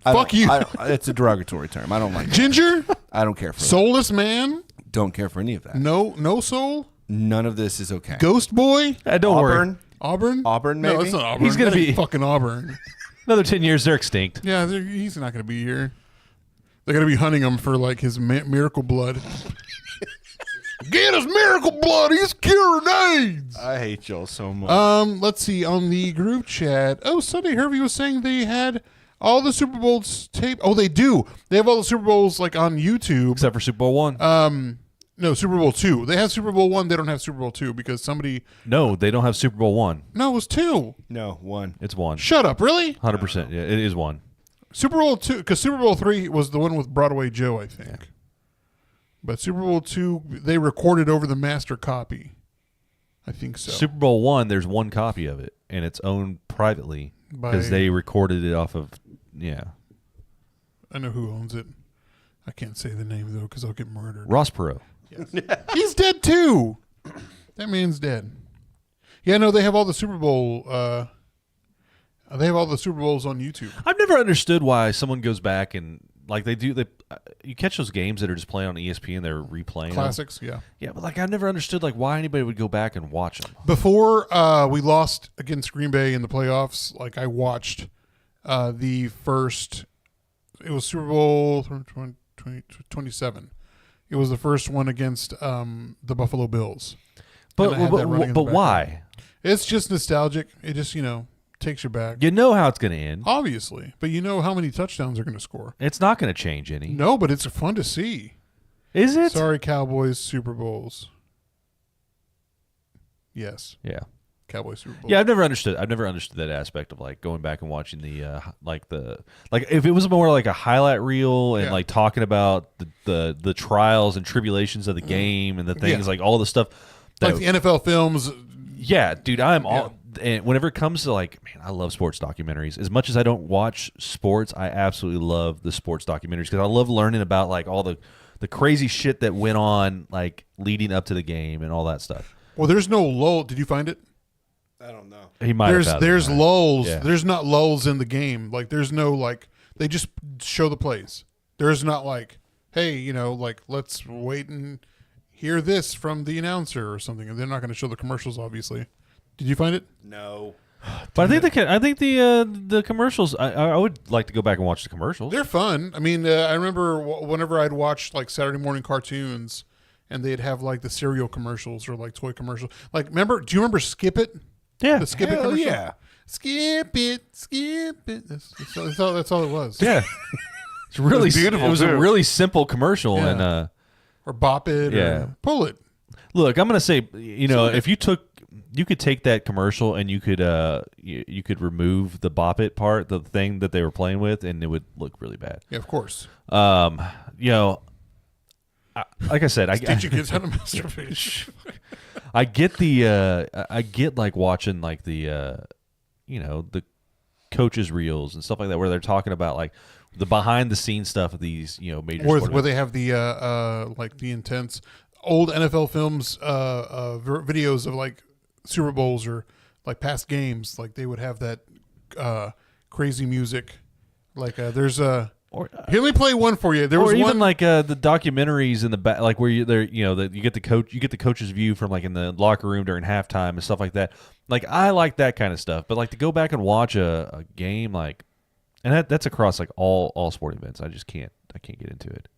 fuck you. It's a derogatory term. I don't like ginger. I don't care for soulless man. Don't care for any of that. No soul. None of this is okay. Ghost boy. Don't worry. Auburn? Maybe? No, it's not Auburn. He's going to be fucking Auburn. Another 10 years, they're extinct. Yeah, he's not going to be here. They're going to be hunting him for like his miracle blood. Get his miracle blood. He's curing AIDS. I hate y'all so much. Let's see on the group chat. Oh, Sunday Hervey was saying they had all the Super Bowls tape. Oh, they do. They have all the Super Bowls like on YouTube, except for Super Bowl I. No, Super Bowl II. They have Super Bowl I. They don't have Super Bowl II because somebody. No, they don't have Super Bowl I. No, it was II. No, 1. It's 1. Shut up! Really? 100%. Yeah, it is 1. Super Bowl II, because Super Bowl III was the one with Broadway Joe, I think. Yeah. But Super Bowl II, they recorded over the master copy. I think so. Super Bowl I, there's one copy of it, and it's owned privately because they recorded it off of. Yeah, I know who owns it. I can't say the name though because I'll get murdered. Ross Perot. Yes. He's dead too. That man's dead. Yeah, no, they have all the Super Bowl. They have all the Super Bowls on YouTube. I've never understood why someone goes back and like they do. You catch those games that are just playing on ESPN. They're replaying Classics, them. yeah. Yeah, but like I've never understood like why anybody would go back and watch them. Before we lost against Green Bay in the playoffs, like I watched the first. It was Super Bowl 27. It was the first one against the Buffalo Bills. But why? It's just nostalgic. It just takes you back. You know how it's going to end. Obviously. But you know how many touchdowns they're going to score. It's not going to change any. No, but it's fun to see. Is it? Sorry, Cowboys Super Bowls. Yes. Yeah. Cowboys Super Bowl. Yeah, I've never understood that aspect of like going back and watching the if it was more like a highlight reel and like talking about the trials and tribulations of the game and the things like all the stuff like the NFL films. Yeah, dude, I'm all. And whenever it comes to like, man, I love sports documentaries. As much as I don't watch sports, I absolutely love the sports documentaries because I love learning about like all the crazy shit that went on like leading up to the game and all that stuff. Well, there's no lull. Did you find it? I don't know. He might. There's lulls. Yeah. There's not lulls in the game. Like there's no like they just show the plays. There's not like, hey, like let's wait and hear this from the announcer or something. And they're not going to show the commercials, obviously. Did you find it? No. But I think the commercials. I would like to go back and watch the commercials. They're fun. I mean, I remember whenever I'd watch like Saturday morning cartoons, and they'd have like the cereal commercials or like toy commercials. Like, do you remember Skip It? Yeah, the Skip It Hell commercial. yeah. Skip it. That's all it was. Yeah, it's really beautiful, It was too. a really simple commercial, Yeah. and Or Bop It. Yeah. Or Pull It. look, I'm gonna say, if you could take that commercial and you could remove the Bop It part, the thing that they were playing with, and it would look really bad. Yeah, of course. Like I said, Teach your kids how to masturbate. I get like watching like the coaches reels and stuff like that where they're talking about like the behind the scenes stuff of these major sport where they have the like the intense old NFL films videos of like Super Bowls or like past games. Like they would have that crazy music. Like there's a. Here, let me play one for you. There was even one like the documentaries in the back, like where you get the coach's view from like in the locker room during halftime and stuff like that. Like I like that kind of stuff, but like to go back and watch a game like, and that's across like all sporting events. I can't get into it.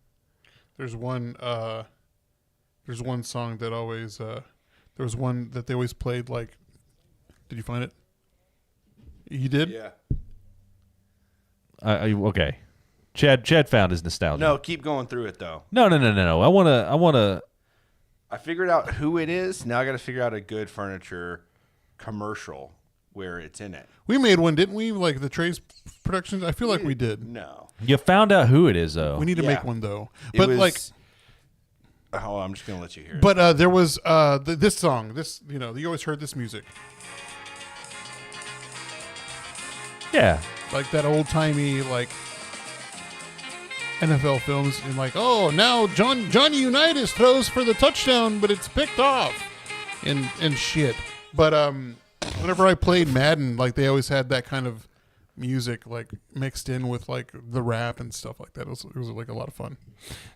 There's one song that always there was one that they always played. Like, did you find it? You did? Yeah. Okay. Chad found his nostalgia. No, keep going through it though. No. I wanna. I figured out who it is. Now I got to figure out a good furniture commercial where it's in it. We made one, didn't we? Like the Trey's Productions. I feel like we did. No. You found out who it is though. We need to Yeah. make one though. It But was- like, I'm just gonna let you hear it. but there was this song. This you always heard this music, Yeah. like that old timey like NFL films, and like, oh, now Johnny Unitas throws for the touchdown, but it's picked off, and shit. But whenever I played Madden, like they always had that kind of music like mixed in with like the rap and stuff like that. It was like a lot of fun.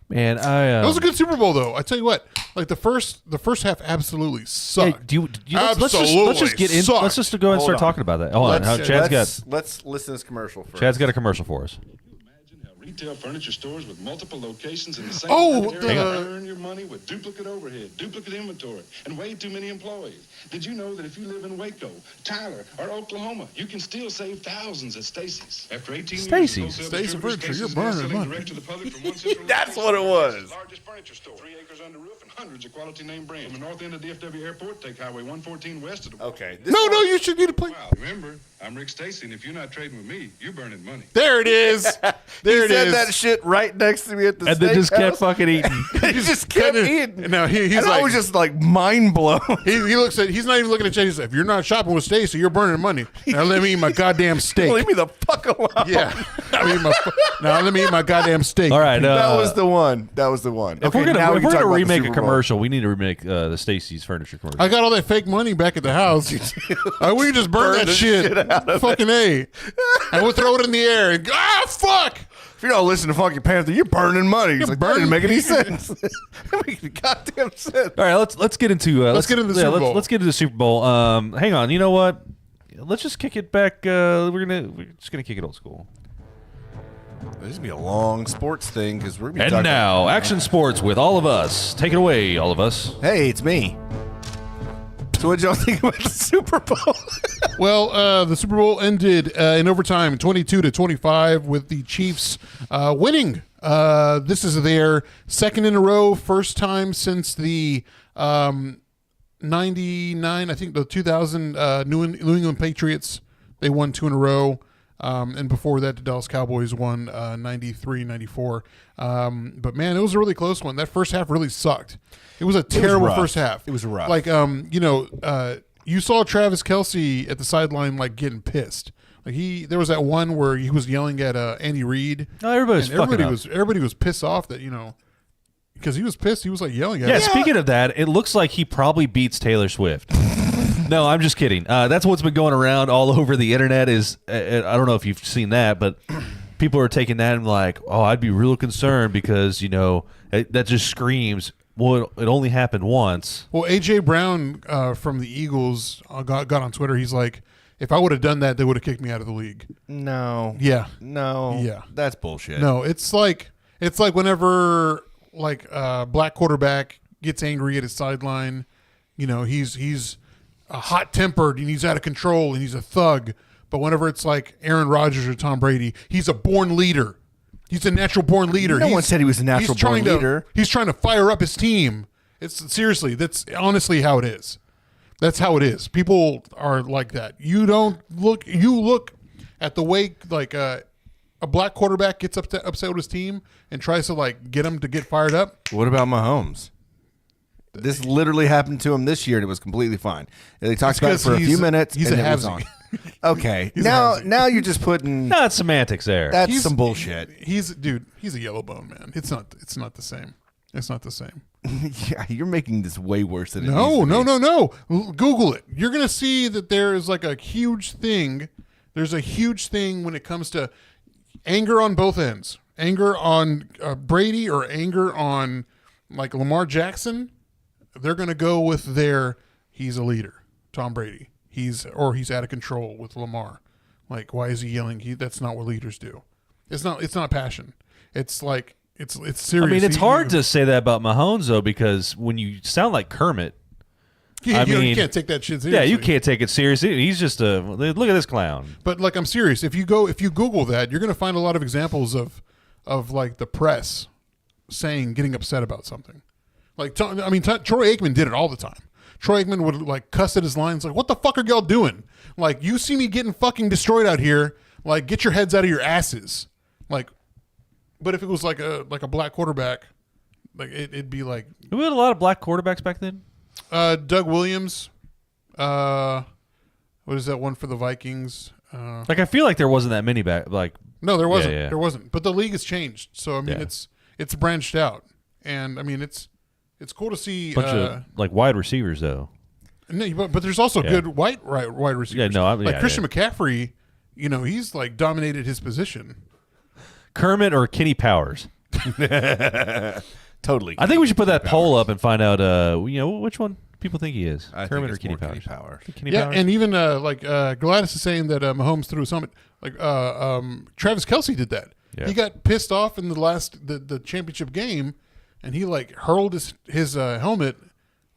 Man, It was a good Super Bowl though. I tell you what, like the first half absolutely sucked. let's just get in. sucked. Let's just go ahead and Hold start on. talking about that. Hold on. Let's listen to this commercial first. Chad's got a commercial for us. Imagine how retail furniture stores with multiple locations in the same Oh, area earn your money with duplicate overhead, duplicate inventory, and way too many employees. Did you know that if you live in Waco, Tyler, or Oklahoma, you can still save thousands at Stacy's? After 18 Stacy's. years, of wholesale Stacy's distributor, Furniture, you're Stacy's now burning selling money. direct to the public from one central That's location. what it was. Largest furniture store, 3 acres under roof, and hundreds of quality name brands. From the north end of DFW Airport, take Highway 114 west to the Okay. No, you should need to play. Wow, remember, I'm Rick Stacy, and if you're not trading with me, you're burning money. There it is. There it said is. that shit right next to me at the And then just kept steakhouse. fucking eating. He just kept eating. No, he's And like, I was just like mind blown. he looks at. He's not even looking at Chase. He's like, if you're not shopping with Stacy, you're burning money. Now let me eat my goddamn steak. Leave me the fuck alone. Yeah. Now let me eat my goddamn steak. All right. That was the one. That was the one. If we're now gonna we can talk about the remake a Super Bowl. commercial, we need to remake the Stacy's furniture commercial. I got all that fake money back at the house. We can just burn that the shit. shit out of Fucking A. And we'll throw it in the air and go, fuck. If you're not listening to Funky Panther, you're burning money. He's like, that didn't make any sense. That makes goddamn sense. All right, let's get into Let's get into the Super Bowl. Let's get into the Super Bowl. Hang on, you know what? Let's just kick it back. We're just gonna kick it old school. This is gonna be a long sports thing because we're gonna be And talking. now, action sports with all of us. Take it away, all of us. Hey, it's me. So what y'all think about the Super Bowl? Well, the Super Bowl ended in overtime, 22-25, with the Chiefs winning. This is their second in a row, first time since the 99, I think the 2000 New England Patriots. They won 2 in a row. And before that, the Dallas Cowboys won 93, 94. But man, it was a really close one. That first half really sucked. It was a terrible rough. first half. It was rough. Like, you saw Travis Kelce at the sideline, like getting pissed. Like there was that one where he was yelling at Andy Reid. Oh, everybody's and fucking up. everybody was pissed off that because he was pissed. He was like yelling at Yeah, him. speaking of that, it looks like he probably beats Taylor Swift. No, I'm just kidding. That's what's been going around all over the internet is, I don't know if you've seen that, but people are taking that and like, oh, I'd be real concerned because, that just screams, well, it only happened once. Well, A.J. Brown from the Eagles got on Twitter. He's like, if I would have done that, they would have kicked me out of the league. No. Yeah. No. Yeah. That's bullshit. No, it's like whenever black quarterback gets angry at his sideline, he's hot-tempered and he's out of control and he's a thug. But whenever it's like Aaron Rodgers or Tom Brady, he's a born leader. He's a natural-born leader. No one said he was a natural-born leader. He's trying to fire up his team. Seriously, that's honestly how it is. That's how it is. People are like that. You look at the way a black quarterback gets upset with his team and tries to get him to get fired up. What about Mahomes? This literally happened to him this year, and it was completely fine. And they talked about it for a few minutes. He's and a it was halvesy. on. Okay, now you're just putting No, it's semantics there. that's some bullshit. He's a yellow bone, man. It's not the same. It's not the same. Yeah, you're making this way worse than it No. needs to be. Google it. You're gonna see that there is a huge thing. There's a huge thing when it comes to anger on both ends. Anger on Brady or anger on Lamar Jackson. They're gonna go with he's a leader, Tom Brady. He's out of control with Lamar. Why is he yelling? That's not what leaders do. It's not passion. It's it's serious. I mean, it's hard to say that about Mahomes, though, because when you sound like Kermit, you can't take that shit seriously. Yeah, you can't take it seriously. He's just look at this clown. But I'm serious. If you Google that, you're gonna find a lot of examples of the press getting upset about something. Troy Aikman did it all the time. Troy Aikman would cuss at his lines what the fuck are y'all doing? You see me getting fucking destroyed out here. Get your heads out of your asses. But if it was like a black quarterback, it'd be like. We had a lot of black quarterbacks back then. Doug Williams. What is that one for the Vikings? I feel like there wasn't that many back. No, there wasn't. Yeah. There wasn't. But the league has changed, so it's branched out, and it's cool to see. Bunch of wide receivers though. No, but there's also good wide receivers. Yeah, no, Christian McCaffrey. He's dominated his position. Kermit or Kenny Powers? Totally. I think we should put that poll up and find out. Which one people think he is? I Kermit think or it's Kenny more Powers? Kenny Powers. Kenny Yeah, Powers? and even Gladys is saying that Mahomes threw a summit. Travis Kelce did that. Yeah. He got pissed off in the championship game, and he hurled his helmet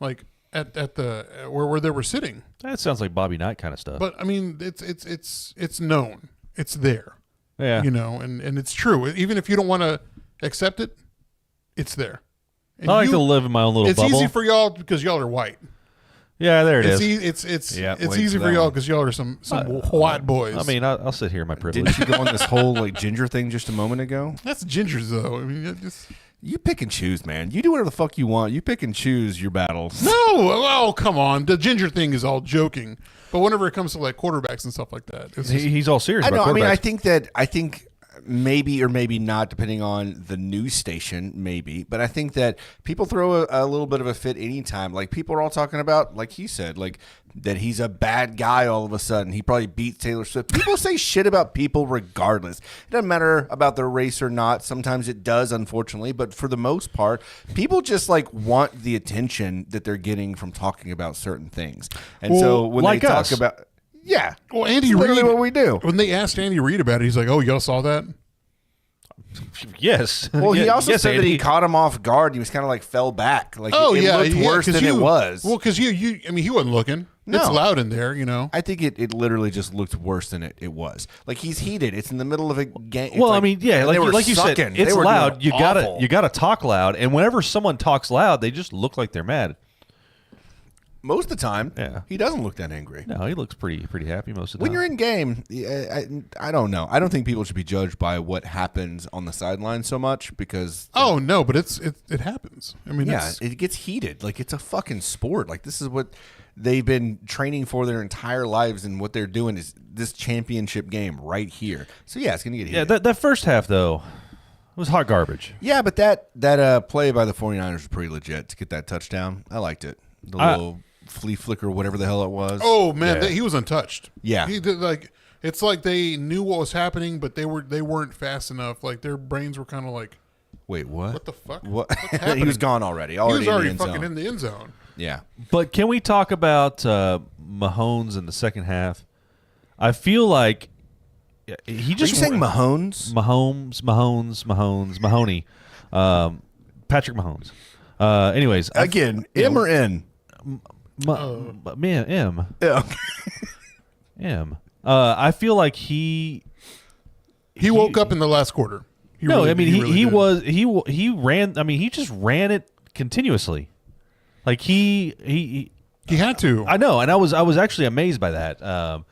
at the where they were sitting. That sounds like Bobby Knight kind of stuff. But it's known. It's there. Yeah. And it's true. Even if you don't want to accept it, it's there. And I like to live in my own little bubble. It's easy for y'all because y'all are white. Yeah, there it is. It's Yeah, it's wait easy for for that y'all one. because y'all are some white boys. I mean, I'll sit here in my privilege. Didn't you go on this whole like ginger thing just a moment ago? that's gingers though. I mean, You pick and choose, man. You do whatever the fuck you want. You pick and choose your battles. no. Oh, come on. The ginger thing is all joking, but whenever it comes to like quarterbacks and stuff like that, it's just, He's all serious I about know. I mean, quarterbacks. I think maybe or maybe not, depending on the news station, maybe. But I think that people throw a little bit of a fit anytime. Like people are all talking about, like he said, like that he's a bad guy all of a sudden. He probably beats Taylor Swift. People say shit about people regardless. It doesn't matter about their race or not. Sometimes it does, unfortunately. But for the most part, people just like want the attention that they're getting from talking about certain things. And so Well, when like they us. talk about, yeah, well, Andy it's literally Reid. what we do. When they asked Andy Reid about it, he's like, "Oh, y'all saw that?" Yes. Well, he Yeah, also yes, said that he Andy. caught him off guard. He was kind of like fell back. Like Oh it yeah, looked yeah, worse 'cause than it was. Well, because I mean, he wasn't looking. No. It's loud in there, you know. I think it literally just looked worse than it was. Like he's heated. It's in the middle of a game. Well, I mean, yeah, and they were like you said, sucking. it's They were loud. doing You awful. gotta talk loud, and whenever someone talks loud, they just look like they're mad. Most of the time, Yeah. he doesn't look that angry. No, he looks pretty happy most of the When time. you're in game, I don't know. I don't think people should be judged by what happens on the sideline so much because Oh no, but it happens. I mean, yeah, it's, it gets heated. Like it's a fucking sport. Like this is what they've been training for their entire lives, and what they're doing is this championship game right here. So yeah, it's gonna get heated. yeah, that first half though was hot garbage. Yeah, but that play by the 49ers was pretty legit to get that touchdown. I liked it. The little flea flicker, whatever the hell it was. oh man, Yeah. he was untouched. Yeah. he did like it's like they knew what was happening, but they weren't fast enough. Like their brains were kind of like, Wait, what? what the fuck? What? What's he happening? was gone already. He was already in the end fucking zone. in the end zone. Yeah. But can we talk about Mahomes in the second half? I feel like he Are you just saying Mahomes? Mahoney, Patrick Mahomes. Anyways, Again, M or N? man, M. Yeah. M. I feel like he Woke up in the last quarter. no, really- I mean really did. he ran. I mean, he just ran it continuously. Like he He had to. I know, and I was actually amazed by that.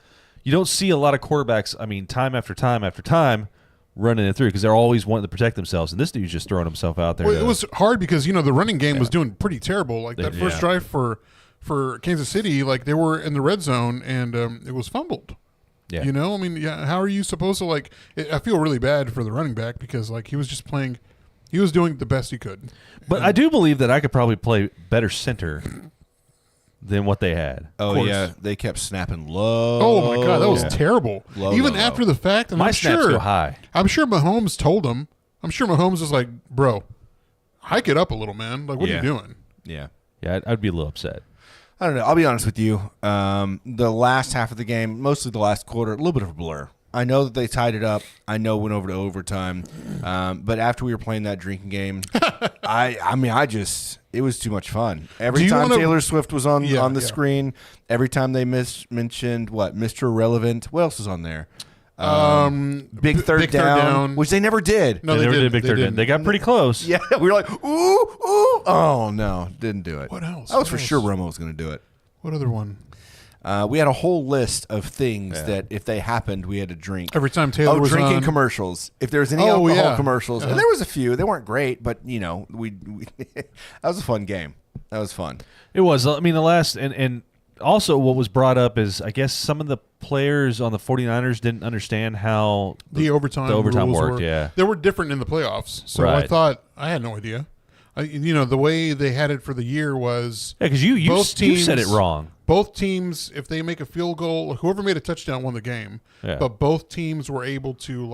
You don't see a lot of quarterbacks. I mean, time after time after time, running it through because they're always wanting to protect themselves, and this dude's just throwing himself out there. Well, it was hard because the running game was doing pretty terrible. Like that first Yeah. drive for Kansas City, like they were in the red zone and it was fumbled. Yeah. I mean, yeah. How are you supposed to I feel really bad for the running back because like he was just playing, he was doing the best he could. But I do believe that I could probably play better center than what they had. Oh course. yeah, they kept snapping low. Oh my god, that was Yeah. terrible. Low, Even low, after low. the fact, and My I'm snaps sure go high. I'm sure Mahomes told him. I'm sure Mahomes was like, "Bro, hike it up a little, man. Like, what are Yeah. you doing?" Yeah. Yeah, I'd be a little upset. I don't know. I'll be honest with you. The last half of the game, mostly the last quarter, a little bit of a blur. I know that they tied it up. I know it went over to overtime. But after we were playing that drinking game, it was too much fun. Every Do you time wanna- Taylor Swift was on Yeah, the yeah. screen, every time they mentioned Mr. Relevant. What else was on there? Big third down, which they never did. No, they they never didn't. did big They third down. didn't. They got pretty close. Yeah, we were like, ooh, ooh. Oh no, didn't do it. What else? I was What for else? sure Romo was going to do it. What other one? We had a whole list of things that if they happened, we had to drink. Every time Taylor was drinking on. commercials. If there was any Oh, alcohol yeah. commercials, and there was a few. They weren't great, but we that was a fun game. That was fun. It was. I mean, the last and also what was brought up is I guess some of the players on the 49ers didn't understand how the overtime rules worked. were, Yeah. they were different in the playoffs. So I Right. thought I had no idea. The way they had it for the year was Yeah, because you both you said it teams- wrong. both teams, if they make a field goal, whoever made a touchdown won the game. Yeah. But both teams were able to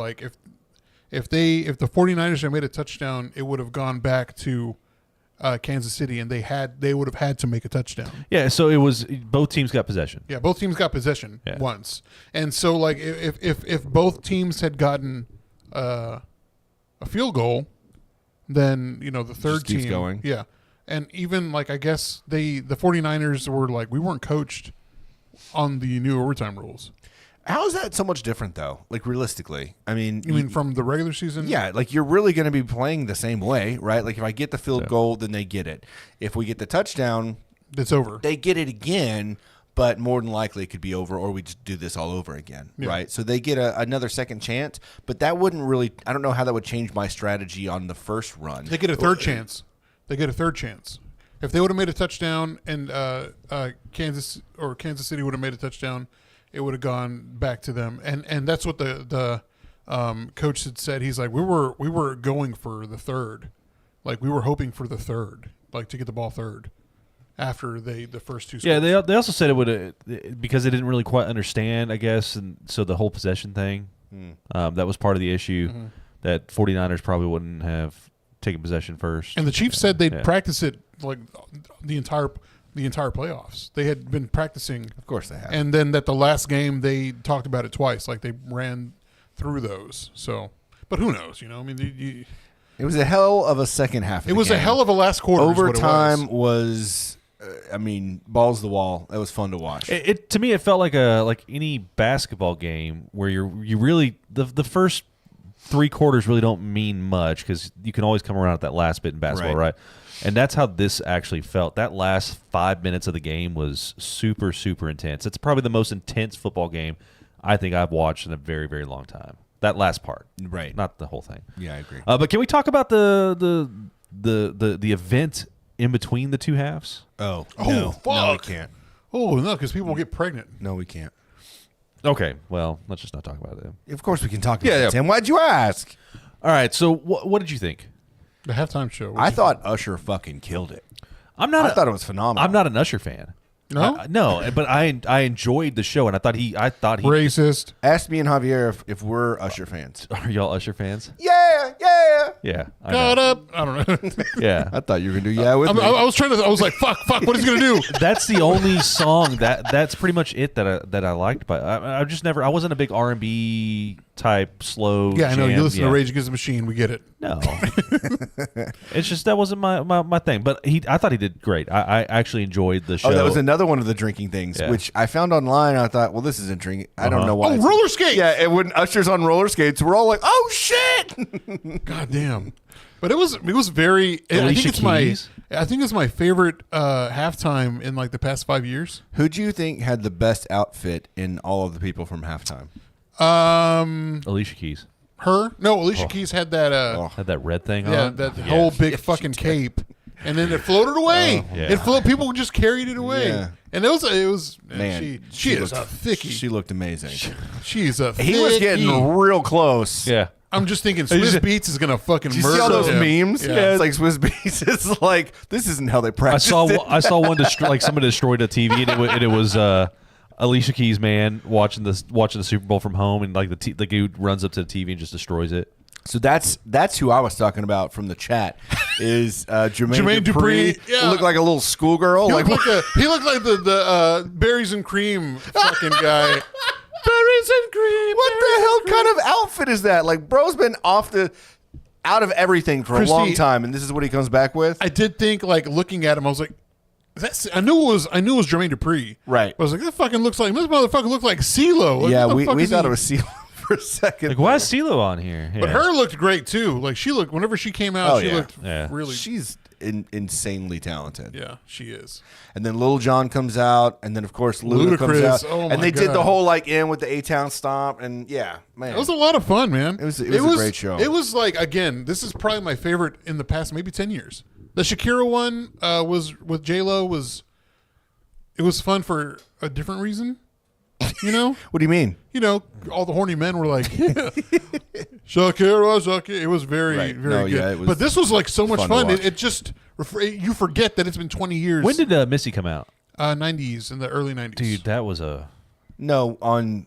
if the 49ers had made a touchdown, it would have gone back to Kansas City, and they would have had to make a touchdown. Yeah, so it was both teams got possession. Yeah, both teams got possession Yeah. once, and so like if both teams had gotten a field goal, then the third Just keeps team going. Yeah, and even like I guess the 49ers were like, we weren't coached on the new overtime rules. How is that so much different though? Like realistically, I mean, You mean from the regular season? yeah, like you're really going to be playing the same way, right? Like if I get the field goal, then they get it. If we get the touchdown, It's over. They get it again, but more than likely it could be over, or we just do this all over again, right? So they get another second chance, but that wouldn't really. I don't know how that would change my strategy on the first run. They get a third chance. They get a third chance. If they would have made a touchdown and Kansas City would have made a touchdown, it would have gone back to them. And that's what the coach had said. He's like, we were going for the third, like we were hoping for the third, like to get the ball third after the first two scores. Yeah, they also said it would because they didn't really quite understand, I guess, and so the whole possession thing that was part of the issue that 49ers probably wouldn't have taken possession first. And the Chiefs said they'd practice it like the entire playoffs. They had been practicing. Of course they have. And then at the last game, they talked about it twice. Like they ran through those. So, but who knows? I mean, it was a hell of a second half. It was a hell of a last quarter. Overtime was. I mean, balls to the wall. That was fun to watch. It to me, it felt like any basketball game where you really the first 3 quarters really don't mean much because you can always come around at that last bit in basketball, right? And that's how this actually felt. That last 5 minutes of the game was super, super intense. It's probably the most intense football game I think I've watched in a very, very long time. That last part, right? Not the whole thing. Yeah, I agree. But can we talk about the event in between the two halves? Oh, no. Fuck. No, we can't. Oh, no, because people will get pregnant. No, we can't. Okay, well, let's just not talk about it. Of course we can talk about it, Tim. Why'd you ask? All right, so what did you think? The halftime show. I thought Usher fucking killed it. I thought it was phenomenal. I'm not an Usher fan. No? No, but I enjoyed the show, and I thought he racist. Ask me and Javier if we're Usher fans. Are y'all Usher fans? Yeah. Yeah. Got up. I don't know. Yeah. I thought you were gonna do with me. I was like, fuck, what is he gonna do? That's the only song that's pretty much it that I liked. But I wasn't a big R&B type slow. Yeah, I know jam. you listen to Rage Against the Machine. We get it. No, it's just that wasn't my thing. But I thought he did great. I actually enjoyed the show. Oh, that was another one of the drinking things, which I found online. I thought, well, this isn't drinking. I don't know why. Oh, roller skates. Yeah, and when Usher's on roller skates, we're all like, oh shit. God damn. But it was very. Alicia Keys? I think it's my favorite halftime in like the past 5 years. Who do you think had the best outfit in all of the people from halftime? Alicia Keys. Her? No, Alicia Keys had that. Had that red thing on. Yeah, that whole big fucking cape, and then it floated away. Yeah. It floated. People just carried it away. Yeah. And it was. Man, she is looked, a thickie. She looked amazing. She's a. He was getting real close. Yeah. I'm just thinking Swiss Beats is gonna fucking Do you murder see all those him. memes? Yeah. It's like Swiss Beats. It's like this isn't how they practice. I saw one like somebody destroyed a TV and it was Alicia Keys man watching the Super Bowl from home and like the dude runs up to the TV and just destroys it. So that's who I was talking about from the chat. Is Jermaine Dupri? Yeah. Looked like a little schoolgirl. He looked like the berries and cream fucking guy. Berries and cream. What the hell kind of outfit is that? Like, bro's been out of everything for a long time, and this is what he comes back with. I did think, like, looking at him, I was like, I knew it was Jermaine Dupri. Right. I was like, this motherfucker looked like CeeLo. Like, Yeah, what the fuck we is thought he? it was CeeLo for a second. Like, why is CeeLo on here? Yeah. But her looked great too. Like whenever she came out, she looked Yeah. really. She's insanely talented. Yeah, she is. And then Lil Jon comes out, and then of course Luda comes Ludacris. out, Oh, and my they did the God. whole like in with the A-Town stomp, and yeah, man, It was a lot of fun, man. It was a great show. It was like, again, this is probably my favorite in the past maybe 10 years. The Shakira one was with J-Lo it was fun for a different reason. You know? What do you mean? You know, all the horny men were like, Shakira. It was very, very good. Yeah, it was but this was like so much fun to fun. watch. It just, you forget that it's been 20 years. When did Missy come out? 90s, in the early 90s. Dude, that was a No, are you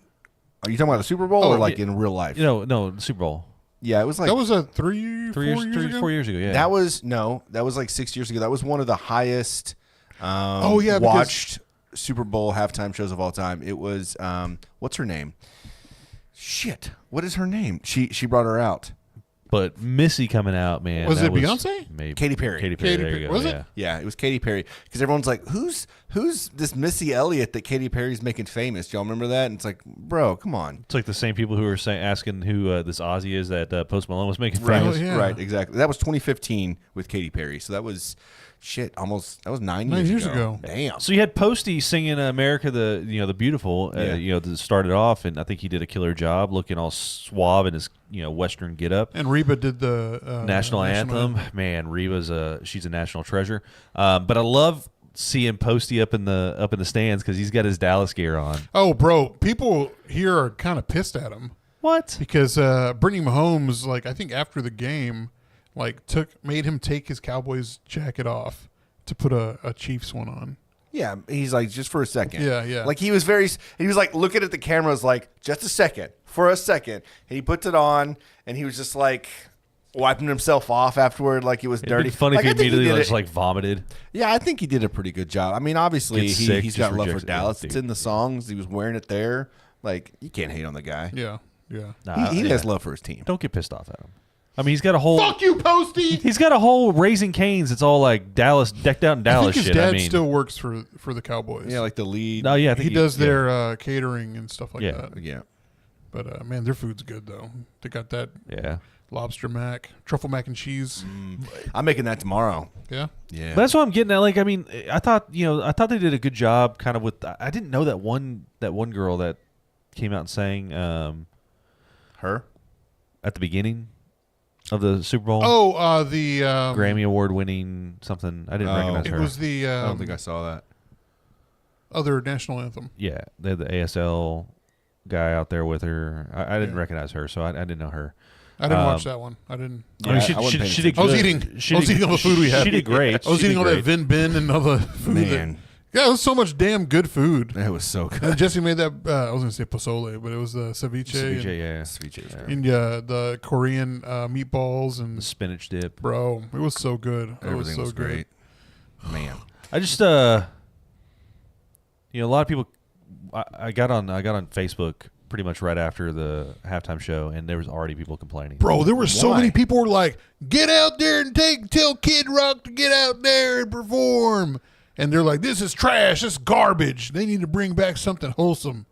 talking about the Super Bowl or like in real life? no the Super Bowl. Yeah, it was like That was a 4 years ago? 4 years ago. Yeah, that was like 6 years ago. That was one of the highest because- watched Super Bowl halftime shows of all time. It was what's her name? Shit, what is her name? She brought her out. But Missy coming out, man. Was that it Beyonce? Maybe Katy Perry. Katy Perry. Katy There you Perry. go. Was it? Yeah. Yeah, it was Katy Perry because everyone's like, who's this Missy Elliott that Katy Perry's making famous? Y'all remember that? And it's like, bro, come on. It's like the same people who are asking who this Ozzy is that Post Malone was making Right, famous. yeah. right, exactly. That was 2015 with Katy Perry. So that was that was 9 years ago. Damn. So you had Posty singing "America the Beautiful," to start it off, and I think he did a killer job, looking all suave in his Western getup. And Reba did the National anthem. Man, Reba's she's a national treasure. But I love seeing Posty up in the stands because he's got his Dallas gear on. Oh, bro, people here are kind of pissed at him What? because Brittany Mahomes, like I think after the game, like made him take his Cowboys jacket off to put a Chiefs one on. Yeah, he's like, just for a second. Yeah. Like he was like looking at the cameras like, just a second, for a second. And he puts it on and he was just like wiping himself off afterward like it was dirty. It'd be funny like, if he I think immediately did just it- like vomited. Yeah, I think he did a pretty good job. I mean, obviously Gets sick, he's just got love for rejects it. Dallas. Yeah, It's dude. in the songs. He was wearing it there. Like, you can't hate on the guy. Yeah. Nah, He has love for his team. Don't get pissed off at him. I mean, he's got a whole. Fuck you, Posty. He's got a whole Raising Cane's. It's all like Dallas, decked out in I Dallas think his shit. dad I mean, still works for the Cowboys. Yeah, like the lead. no, yeah, I think he does their catering and stuff like Yeah. that. Yeah. But man, their food's good though. They got that Yeah. lobster mac, truffle mac and cheese. I'm making that tomorrow. Yeah. Yeah. But that's what I'm getting at. Like, I mean, I thought they did a good job, kind of with. I didn't know that one girl that came out and sang her. at the beginning of the Super Bowl. Oh, the Grammy Award winning something. I didn't recognize It her. was the I don't think I saw that. other national anthem. Yeah, they had the ASL guy out there with her. I didn't recognize her, so I didn't know her. I didn't watch that one. I didn't. I mean, I wasn't paying she did I was good. eating. She I was did- eating all the food we had. She did great. I was She eating did all great. that Vin Bin and all the food. Man, Yeah, it was so much damn good food. that was so good. And Jesse made that. I was gonna say pozole, but it was the ceviche. Ceviche, and, yeah. Ceviche was good. and the Korean meatballs The and spinach dip. bro, it was so good. It Everything was was so good. great. Man. I just a lot of people. I got on Facebook pretty much right after the halftime show, and there was already people complaining. Bro, there were so Why? many people who were like, "Get out there and tell Kid Rock to get out there and perform." And they're like, "This is trash. This is garbage. They need to bring back something wholesome."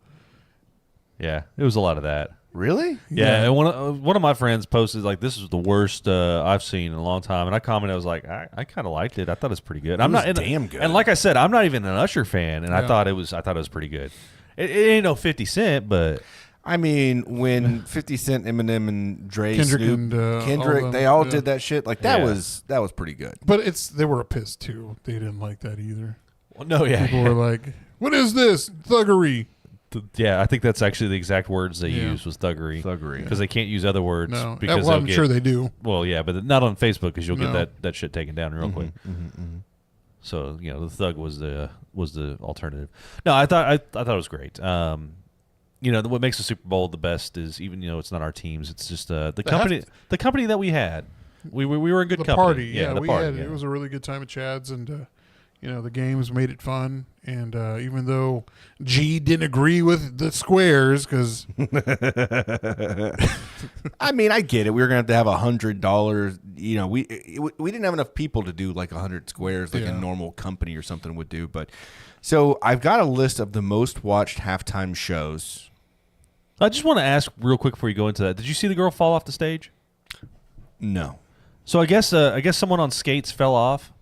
Yeah, it was a lot of that. Really? Yeah, and one of my friends posted like, "This is the worst I've seen in a long time," and I commented, I was like, "I kind of liked it. I thought it was pretty good." I'm was not damn good. And like I said, I'm not even an Usher fan, and I Yeah. thought it was pretty good. It ain't no 50 Cent, but I mean, when 50 Cent, Eminem, and Dre, Kendrick Snoop, and, all Kendrick, them, they all yeah. did that shit. Like that Yeah. was pretty good. But they were pissed too. They didn't like that either. well, no, yeah, People were like, "What is this thuggery?" yeah. I think that's actually the exact words they Yeah. used was thuggery, Thuggery. because they can't use other words No, because well, they'll I'm get, sure they do. Well, yeah, but not on Facebook because you'll No. get that shit taken down real quick. So the thug was the alternative. No, I thought it was great. What makes the Super Bowl the best is even it's not our teams. It's just the company that we had. We were in good The company. party, yeah, the we party. had. Yeah. It was a really good time at Chad's, and the games made it fun. And even though G didn't agree with the squares, because I mean, I get it. We were gonna have to have $100. We didn't have enough people to do like 100 squares like a Yeah. normal company or something would do. But so I've got a list of the most watched halftime shows. I just want to ask real quick before you go into that. Did you see the girl fall off the stage? No. So I guess someone on skates fell off.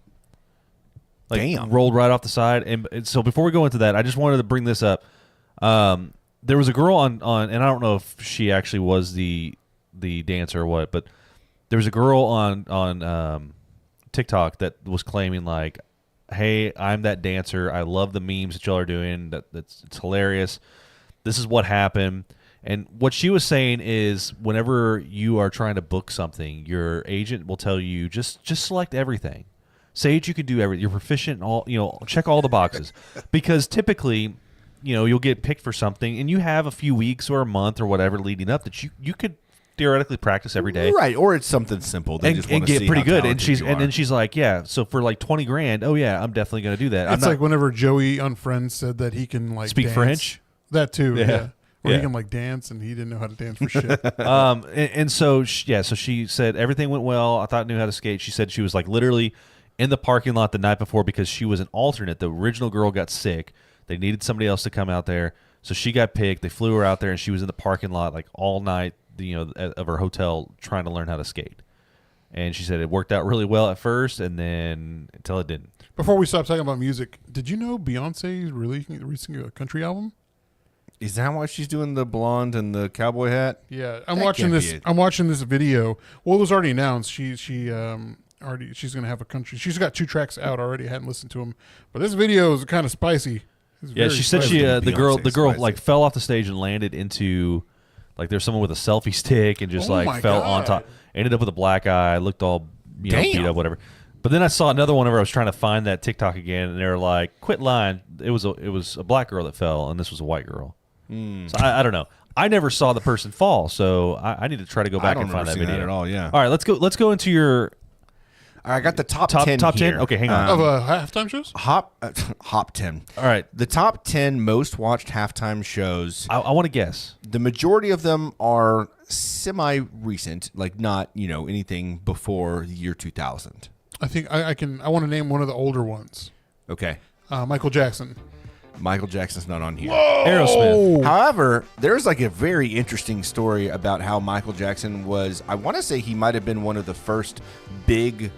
Like Damn. rolled right off the side. And so before we go into that, I just wanted to bring this up. There was a girl on and I don't know if she actually was the dancer or what, but there was a girl on TikTok that was claiming like, "Hey, I'm that dancer. I love the memes that y'all are doing. It's hilarious. This is what happened." And what she was saying is, whenever you are trying to book something, your agent will tell you just select everything. Say that you can do everything. You're proficient in all, check all the boxes. Because typically, you'll get picked for something and you have a few weeks or a month or whatever leading up that you could theoretically practice every day. Right, or it's something simple. They just And want to get see pretty how good. And talented you then are. she's like, yeah, so for like $20,000, oh yeah, I'm definitely gonna do that. it's like whenever Joey on Friends said that he can like Speak dance. French? That too. Yeah. Yeah. Where Yeah. he can like dance, and he didn't know how to dance for shit. And so she said everything went well. I thought I knew how to skate. She said she was like literally in the parking lot the night before because she was an alternate. The original girl got sick. They needed somebody else to come out there, so she got picked. They flew her out there, and she was in the parking lot like all night, of her hotel trying to learn how to skate. And she said it worked out really well at first, and then until it didn't. Before we stop talking about music, did you know Beyonce is releasing a country album? Is that why she's doing the blonde and the cowboy hat? Yeah, That can't be it. I'm watching this video. Well, it was already announced. She's gonna have a country. She's got 2 tracks out already. I hadn't listened to them, but this video is kind of spicy. It's Yeah, very she said spicy. the girl spicy. like fell off the stage and landed into like there's someone with a selfie stick and just Oh like my fell God. on top. Ended up with a black eye. Looked all beat Damn. up, whatever. But then I saw another one where I was trying to find that TikTok again, and they were like, "Quit lying." It was a black girl that fell, and this was a white girl. So I don't know. I never saw the person fall, so I need to try to go back don't and find that remember video seeing that at all, yeah. All right, let's go into your I got the top top 10 10. here. Okay, hang on. Of halftime shows. Hop 10. All right, The top 10 most watched halftime shows. I want to guess. The majority of them are semi-recent, like not, anything before the year 2000. I think I want to name one of the older ones. Okay. Michael Jackson. Michael Jackson's not on here. Aerosmith. However, there's like a very interesting story about how Michael Jackson was, I want to say he might have been one of the first big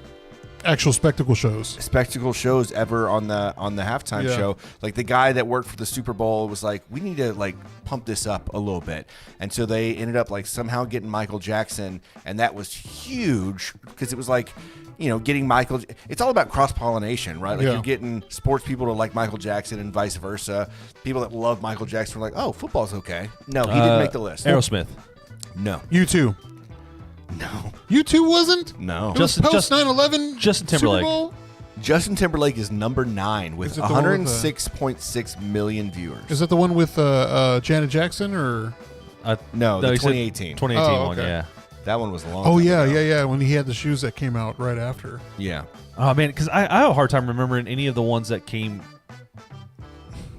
Actual spectacle shows. spectacle shows ever on the halftime Yeah. show. Like the guy that worked for the Super Bowl was like, we need to like pump this up a little bit. And so they ended up like somehow getting Michael Jackson, and that was huge because it was like, getting Michael. It's all about cross-pollination, right? Like Yeah. you're getting sports people to like Michael Jackson and vice versa. People that love Michael Jackson were like, oh, football's okay. No, he didn't make the list. Aerosmith. No. U2. No. U2 wasn't? No. It was post 9/11 Justin Super Timberlake. Bowl? Justin Timberlake is number 9 with Is it the one with 106.6 million viewers. Is that the one with Janet Jackson or? No, the he said 2018. 2018 Oh, one, okay. yeah. That one was a long Oh time yeah, ago. yeah. When he had the shoes that came out right after. Yeah. Oh man, because I have a hard time remembering any of the ones that came.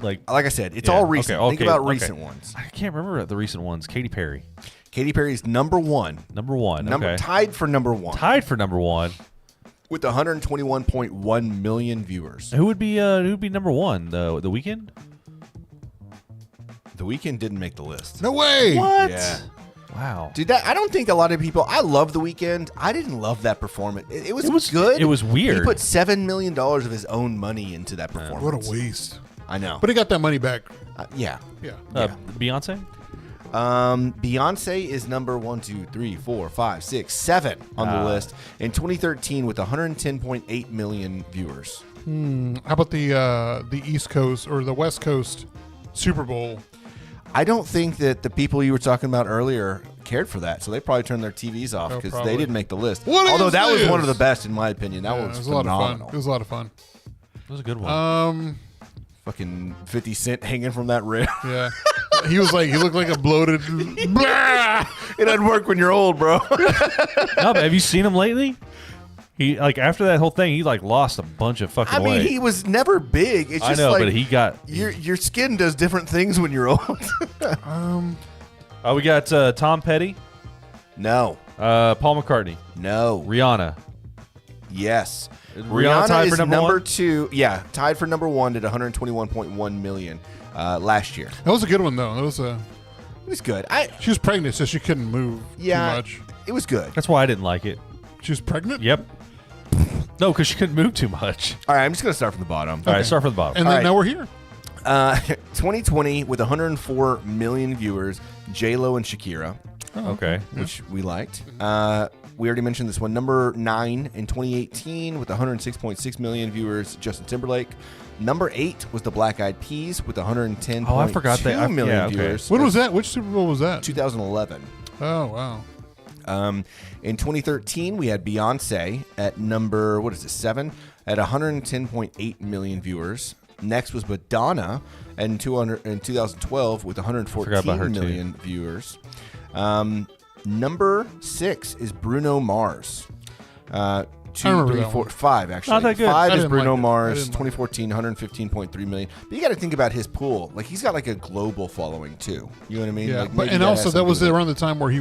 Like Like I said, it's Yeah, all recent. okay, Think about okay. recent ones. I can't remember the recent ones. Katy Perry, Katy Perry's number 1. number one. Okay. Tied for number 1 Tied for number one. with 121.1 million viewers. Who would be number one? The Weeknd? The Weeknd didn't make the list. No way. What? Yeah. Wow. Dude, I don't think a lot of people. I love The Weeknd. I didn't love that performance. It was good. It was weird. He put $7 million of his own money into that performance. What a waste. I know. But he got that money back. Yeah. Yeah. Beyonce? Beyonce is number 1, 2, 3, 4, 5, 6, 7 on the list in 2013 with 110.8 million viewers. How about the East Coast or the West Coast Super Bowl? I don't think that the people you were talking about earlier cared for that, so they probably turned their TVs off Oh, because probably. they didn't make the list. What Although is that was this? one of the best in my opinion. That Yeah, one was it was a lot of phenomenal. fun. It was a lot of fun. That was a good one. Fucking 50 Cent hanging from that rail. Yeah. He looked like a bloated. Blah! It doesn't work when you're old, bro. No, but have you seen him lately? He after that whole thing, he lost a bunch of fucking I mean, weight. he was never big. It's I just know, like but he got. your skin does different things when you're old. We got Tom Petty, No. Paul McCartney, No. Rihanna. Yes. Rihanna tied is for number one? 2. Yeah, tied for number 1 at 121.1 million last year. That was a good one though. It was good. She was pregnant, so she couldn't move too much. It was good. That's why I didn't like it. She was pregnant. Yep. No, because she couldn't move too much. All right, I'm just going to start from the bottom. All right, start from the bottom. And then All right. now we're here. 2020 with 104 million viewers, J-Lo and Shakira, Okay. which we liked. We already mentioned this one. Number 9 in 2018 with 106.6 million viewers, Justin Timberlake. Number 8 was the Black Eyed Peas with 110.2 Oh, I forgot that. million Yeah, okay. viewers. When was that? Which Super Bowl was that? 2011. Oh wow. In 2013, we had Beyonce at number 7 at 110.8 million viewers. Next was Madonna in 2012 with Forgot about her, 114 too. million viewers. Number 6 is Bruno Mars. I remember 3, that 4, one. 5 actually. Not that good. 5 I is didn't Bruno like it. I Mars, didn't like it. 2014, 115.3 million. But you got to think about his pool. Like he's got like a global following too. You know what I mean? Yeah, Like, but maybe and also has that something was to do with around the time where he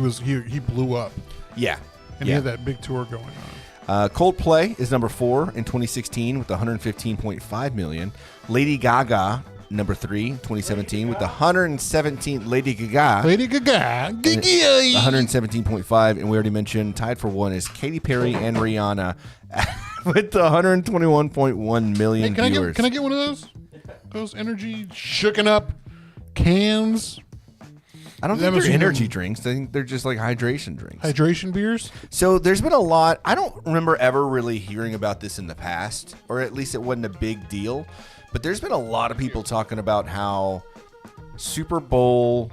blew up, it. Yeah. and he had that big tour going on. Coldplay is number 4 in 2016 with 115.5 million. Lady Gaga, number 3, 2017 with 117. Lady Gaga. Lady Gaga, 117.5, and we already mentioned tied for 1 is Katy Perry and Rihanna with 121.1 million Hey, viewers. can I get one of those? Those energy shooken up cans, I don't That think was they're even- energy drinks. I think they're just like hydration drinks. hydration beers. So there's been a lot. I don't remember ever really hearing about this in the past, or at least it wasn't a big deal. But there's been a lot of people talking about how Super Bowl,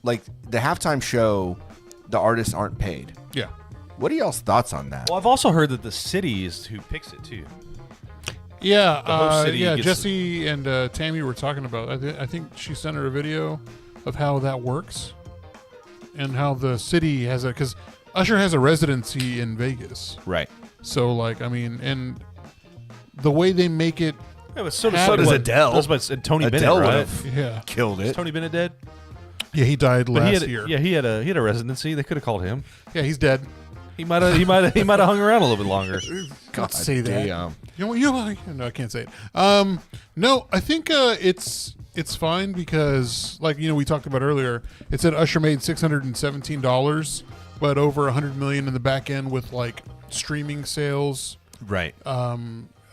like the halftime show, the artists aren't paid. Yeah. What are y'all's thoughts on that? Well, I've also heard that the city is who picks it too. Yeah, whole city yeah. gets- Jesse and Tammy were talking about. I think she sent her a video of how that works, and how the city has because Usher has a residency in Vegas. Right. So like, I mean, and the way they make it, Yeah, but so So does does Adele. And Tony Adele Bennett, right? would've yeah, killed Is it. Tony Bennett dead? yeah, he died But last he year. had, he had a residency. They could have called him. Yeah, he's dead. He might have hung around a little bit longer. Can't say that. damn. No, I can't say it. No, I think it's fine because, like, we talked about earlier. It said Usher made $617, but over $100 million in the back end with like streaming sales. Right.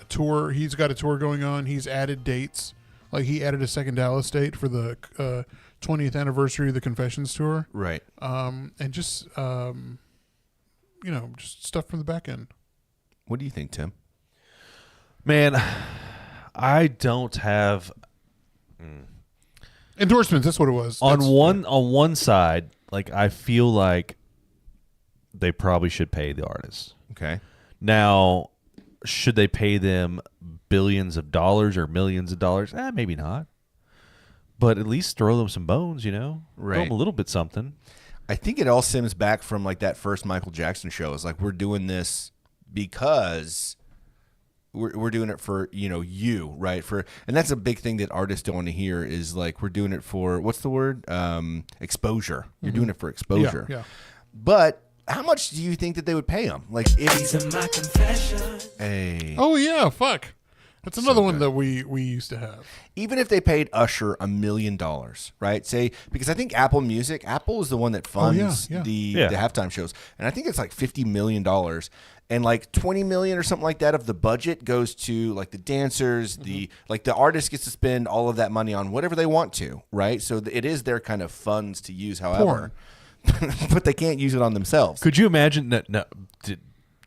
Tour. He's got a tour going on. He's added dates. Like he added a second Dallas date for the 20th anniversary of the Confessions tour. Right. And just just stuff from the back end. What do you think, Tim? Man, I don't have Endorsements. That's what it was. on That's- one side. Like I feel like they probably should pay the artists. Okay. Now, should they pay them billions of dollars or millions of dollars? Maybe not. But at least throw them some bones, Throw Right. them a little bit something. I think it all stems back from like that first Michael Jackson show. It's like we're doing this because we're doing it for you, right? And that's a big thing that artists don't want to hear is like we're doing it for what's the word? Exposure. You're doing it for exposure. Yeah. But how much do you think that they would pay him? Like if hey, Oh yeah, fuck. That's another one good. that we used to have. even if they paid Usher $1 million, right? Say because I think Apple is the one that funds yeah. the Yeah. halftime shows, and I think it's like $50 million, and like $20 million or something like that of the budget goes to like the dancers, the artist gets to spend all of that money on whatever they want to, right? So it is their kind of funds to use, however, but they can't use it on themselves. Could you imagine that? No,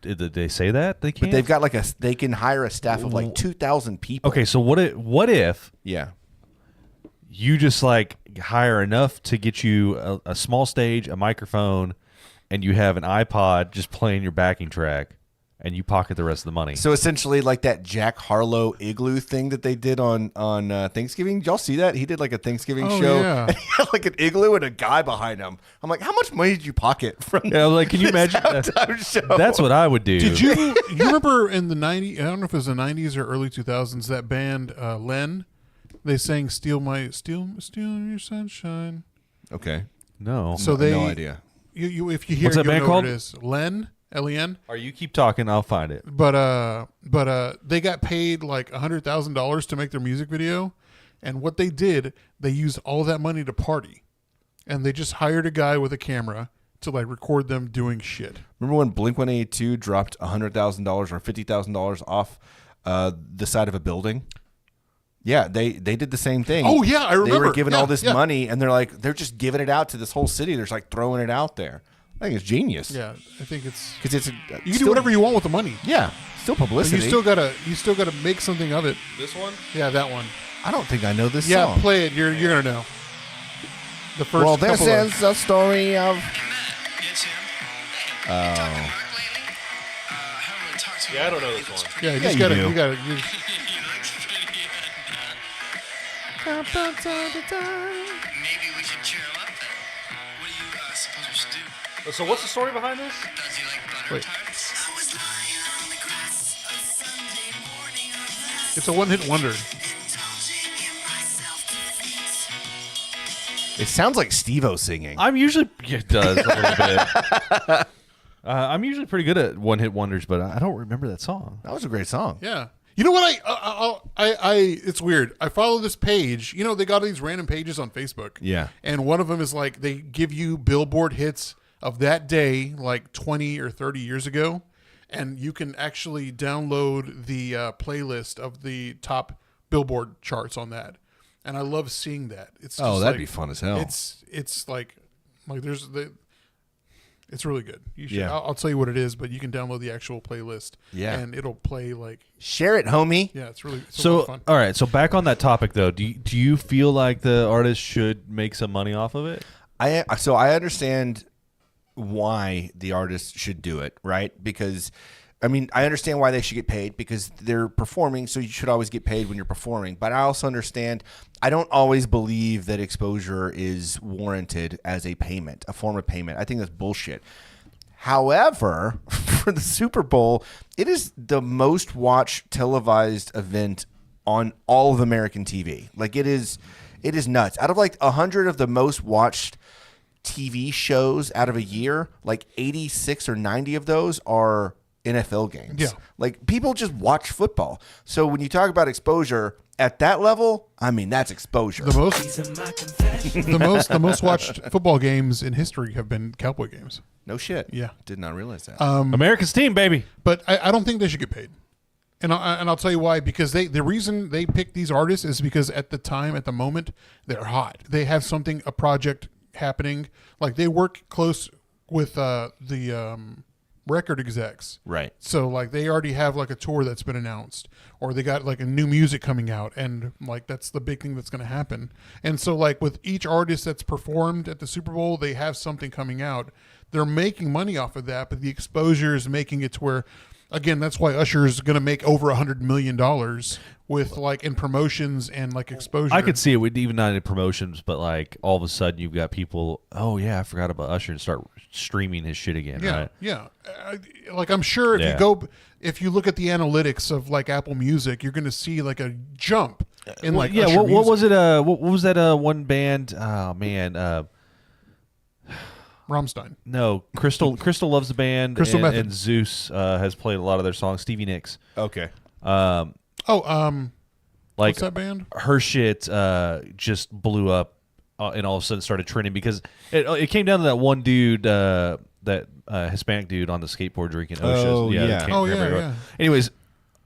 did they say that they can't? But they've got they can hire a staff of like 2,000 people. Okay, so what if Yeah. you just like hire enough to get you a small stage, a microphone, and you have an iPod just playing your backing track, and you pocket the rest of the money? So essentially, like that Jack Harlow igloo thing that they did on Thanksgiving. Did y'all see that? He did like a Thanksgiving Oh, show. yeah. And he had like an igloo and a guy behind him. I'm like, how much money did you pocket from? Yeah, like can you this imagine? halftime show? That's what I would do. Did you remember in the 90s? I don't know if it was the 90s or early 2000s. That band Len, they sang "Steal Your Sunshine." Okay. No. So they no idea. You if you hear What's that you'll band know what called? it is. Len, L-E-N. Or you keep talking, I'll find it. But they got paid like $100,000 to make their music video, and what they did, they used all that money to party, and they just hired a guy with a camera to like record them doing shit. Remember when Blink-182 dropped $100,000 or $50,000 off the side of a building? Yeah, they did the same thing. Oh, yeah, I They remember. were giving Yeah, all this yeah. money, and they're just giving it out to this whole city. They're just like throwing it out there. I think it's genius. Yeah, I think it's Because it's you can do whatever you want with the money. Yeah, still But publicity. you still gotta make something of it. This one? Yeah, that one. I don't think I know this Yeah, song. play it. You're gonna know. The first. Well, this couple of- is the story of. Yeah, I don't know this one. Yeah, you Yeah, just you gotta. do. You gotta. Maybe we should cheer him up then. What do you suppose we should do? So what's the story behind this? Does he like butter Wait. tarts? I was lying on the It's a one-hit wonder. It sounds like Steve-O singing. I'm usually it does a little bit. I'm usually pretty good at one-hit wonders, but I don't remember that song. That was a great song. Yeah. You know what? It's weird. I follow this page. You know, they got these random pages on Facebook. Yeah. And one of them is like they give you Billboard hits of that day, like 20 or 30 years ago, and you can actually download the playlist of the top Billboard charts on that. And I love seeing that. It's just that'd be fun as hell. It's like it's really good. You should. Yeah. I'll tell you what it is, but you can download the actual playlist. Yeah. And it'll play like. Share it, homie. Yeah, it's a lot So, of fun. all right. So back on that topic, though, do you feel like the artist should make some money off of it? I understand why the artist should do it, right? Because, I mean, I understand why they should get paid because they're performing, so you should always get paid when you're performing. But I also understand I don't always believe that exposure is warranted as a payment, a form of payment. I think that's bullshit. However, for the Super Bowl, it is the most watched televised event on all of American TV. Like it is nuts. Out of like 100 of the most watched TV shows out of a year, like 86 or 90 of those are NFL games. Yeah. Like people just watch football. So when you talk about exposure at that level, I mean that's exposure. The most watched football games in history have been Cowboy games. No shit. Yeah. Did not realize that. America's team, baby. But I don't think they should get paid. And I'll tell you why. Because the reason they pick these artists is because at the moment, they're hot. They have a project happening. Like they work close with the record execs. Right. So like they already have like a tour that's been announced, or they got like a new music coming out, and like that's the big thing that's going to happen. And so like with each artist that's performed at the Super Bowl, they have something coming out. They're making money off of that, but the exposure is making it to where, again, that's why Usher is going to make over $100 million with like in promotions and like exposure. I could see it with even not in promotions, but like all of a sudden you've got people, oh yeah, I forgot about Usher, and start streaming his shit again, Yeah, right? yeah. Like I'm sure if you look at the analytics of like Apple Music, you're going to see like a jump in like yeah. Usher What music. was it? What was that? One band? Oh man. Rammstein. No, Crystal loves the band. Crystal and, Method. and Zeus has played a lot of their songs. Stevie Nicks. Okay. Like what's that band? her shit just blew up and all of a sudden started trending because it came down to that one dude, that Hispanic dude on the skateboard drinking Oshas. Oh, yeah. can't Oh, remember. yeah. Anyways,